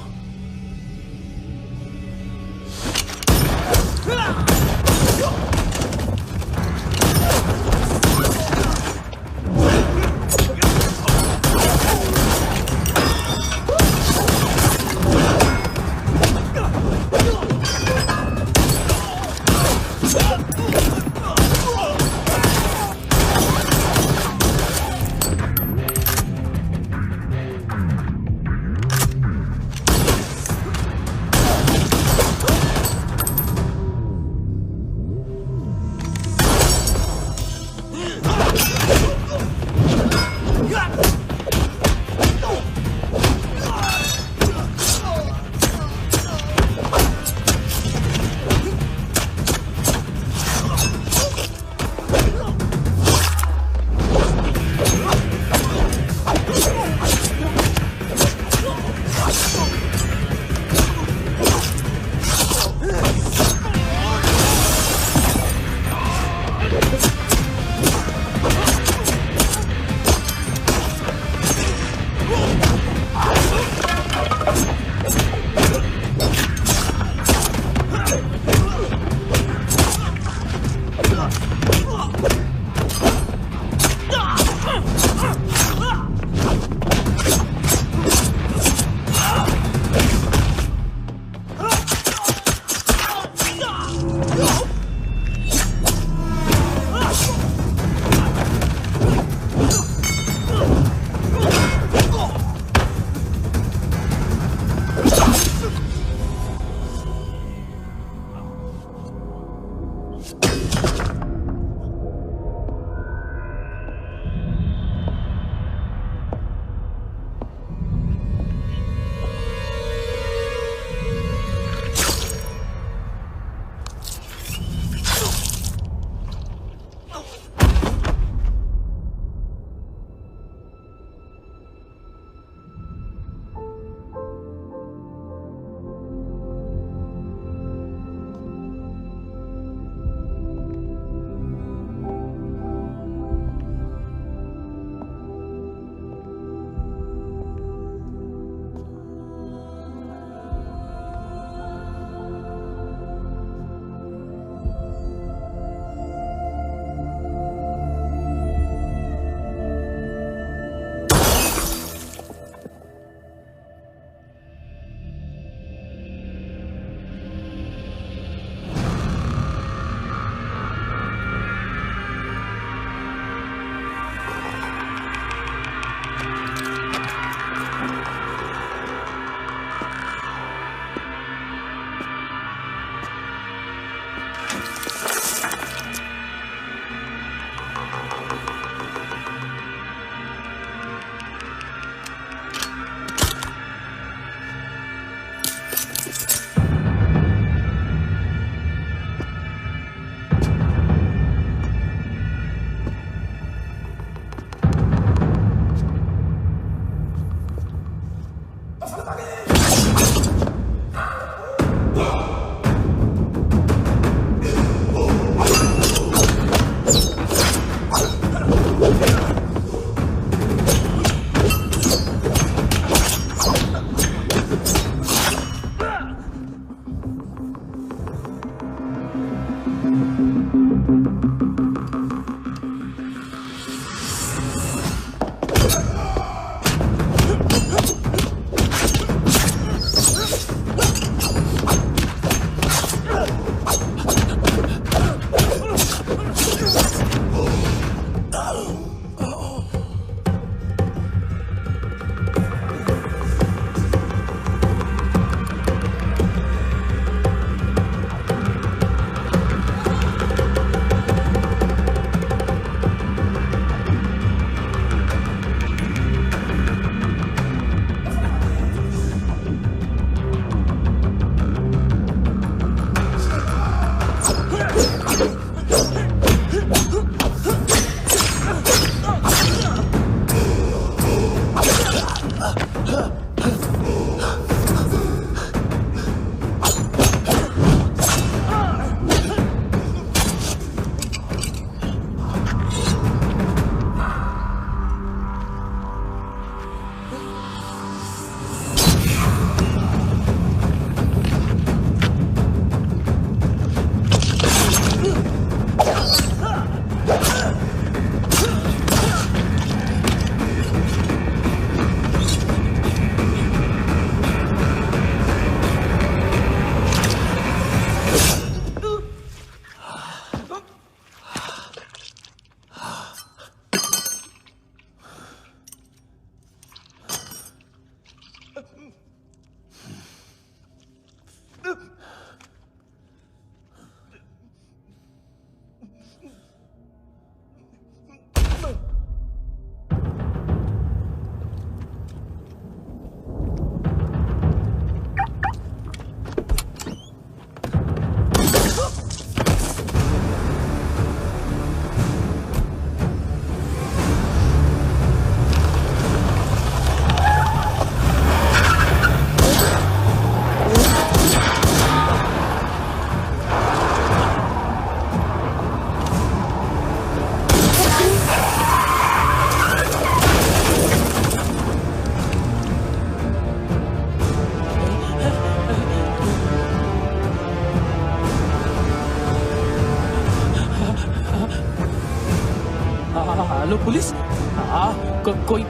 Hello police.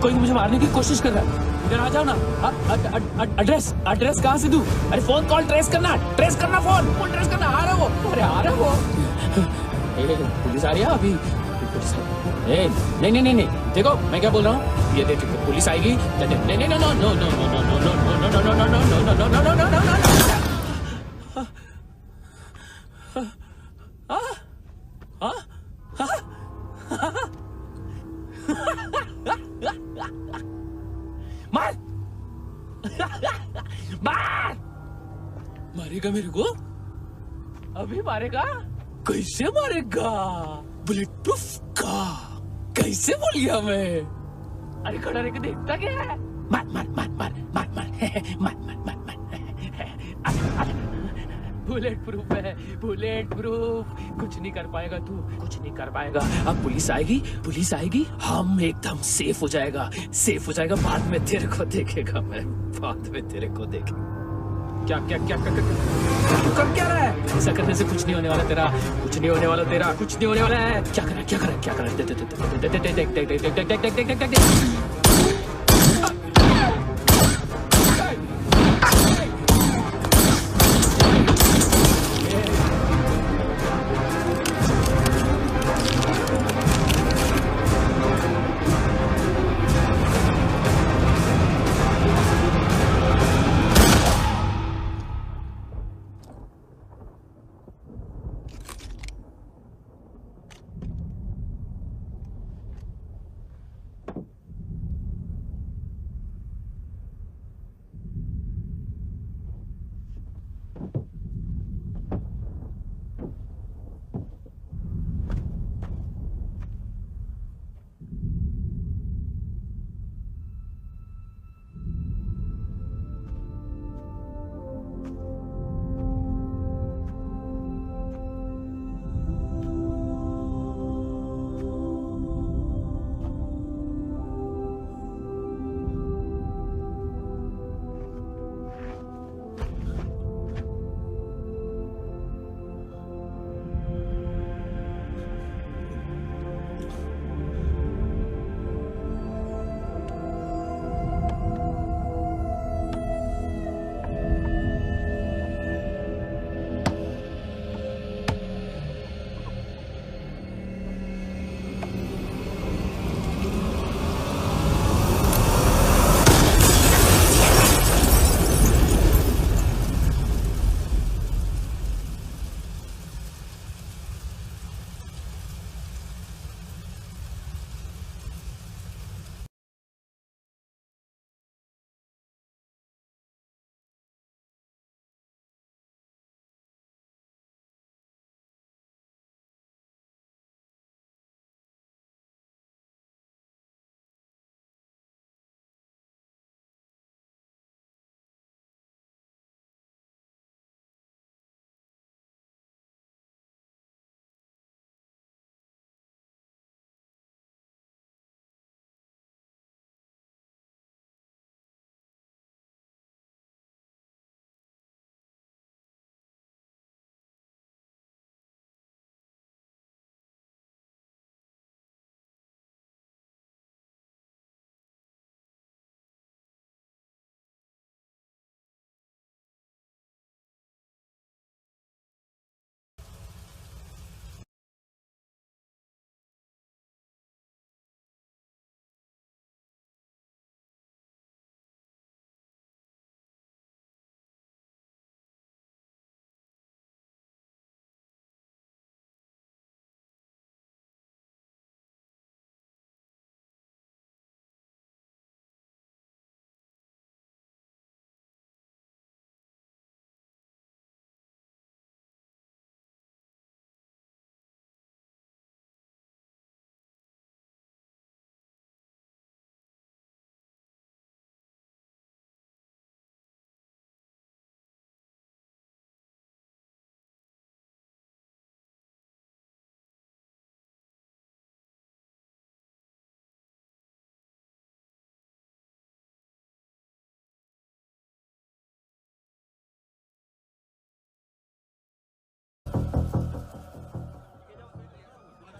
कोई मुझे मारने की कोशिश कर रहा है। इधर आ जाओ ना। एड्रेस कहाँ से दूं? अरे फोन कॉल ट्रेस करना फोन ट्रेस करना। आ रहा वो, अरे आ रहा वो। पुलिस आ रही है अभी। पुलिस नहीं, देखो मैं क्या बोल रहा हूँ। ये देखो पुलिस आएगी। नहीं मार मारेगा मेरे को? अभी मारेगा? कैसे मारेगा? बुलेट प्रूफ का कैसे बोल गया मैं? अरे खड़ा रह के देखता क्या है? मार मार मार मार मार मार मार मार मार मार। बुलेट प्रूफ है, बुलेट प्रूफ। कुछ नहीं कर पाएगा तू, कुछ नहीं कर पाएगा। अब पुलिस आएगी, हम एकदम सेफ हो जाएगा। बाद में तेरे को देखेगा मैं, बाद में तेरे को देखेगा। क्या कर क्या रहा है? ऐसा करने से कुछ नहीं होने वाला तेरा, कुछ नहीं होने वाला है। क्या कर देख।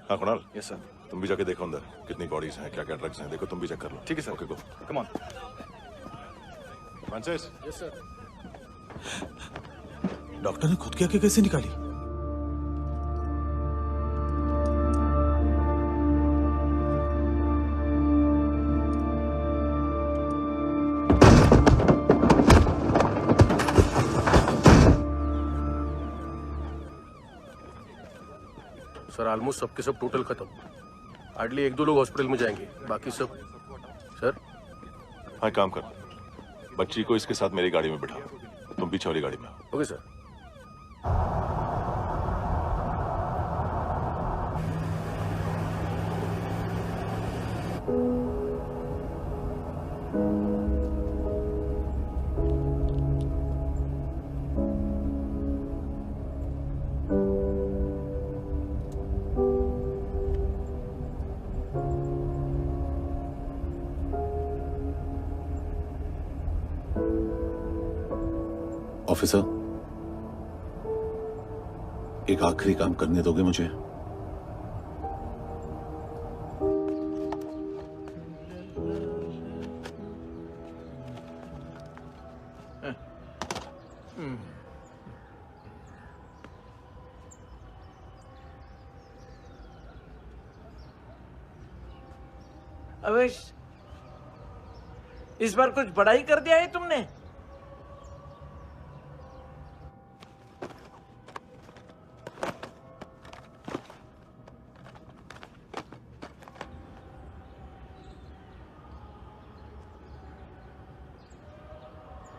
हाँ कुणाल। Yes sir. तुम भी जाके देखो अंदर कितनी बॉडीज हैं, क्या क्या ड्रग्स हैं, देखो तुम भी चेक कर लो। ठीक है sir. Okay go. Come on. Francis. Yes sir. Doctor ने खुद की आंखें कैसे निकाली? सर ऑलमोस्ट सबके सब टोटल खत्म। हार्डली 1-2 लोग हॉस्पिटल में जाएंगे, बाकी सब। सर हाँ काम कर, बच्ची को इसके साथ मेरी गाड़ी में बिठा, तुम पीछे वाली गाड़ी में। Okay sir. ऑफिसर, एक आखिरी काम करने दोगे मुझे? अवेश, इस बार कुछ बड़ा ही कर दिया है तुमने।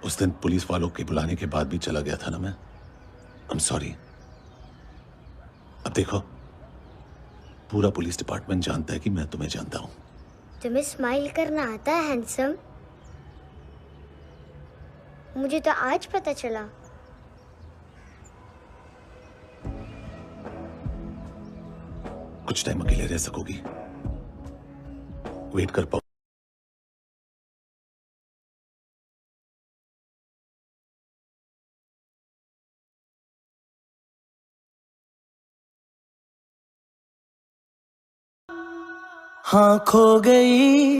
उस दिन पुलिस वालों के बुलाने के बाद भी चला गया था ना मैं। I am sorry. अब देखो, पूरा पुलिस डिपार्टमेंट जानता है कि मैं तुम्हें जानता हूं। तुम्हें स्माइल करना आता है हैंडसम? मुझे तो आज पता चला। कुछ टाइम अकेले रह सकोगी? वेट कर पाओ? हाँ खो गई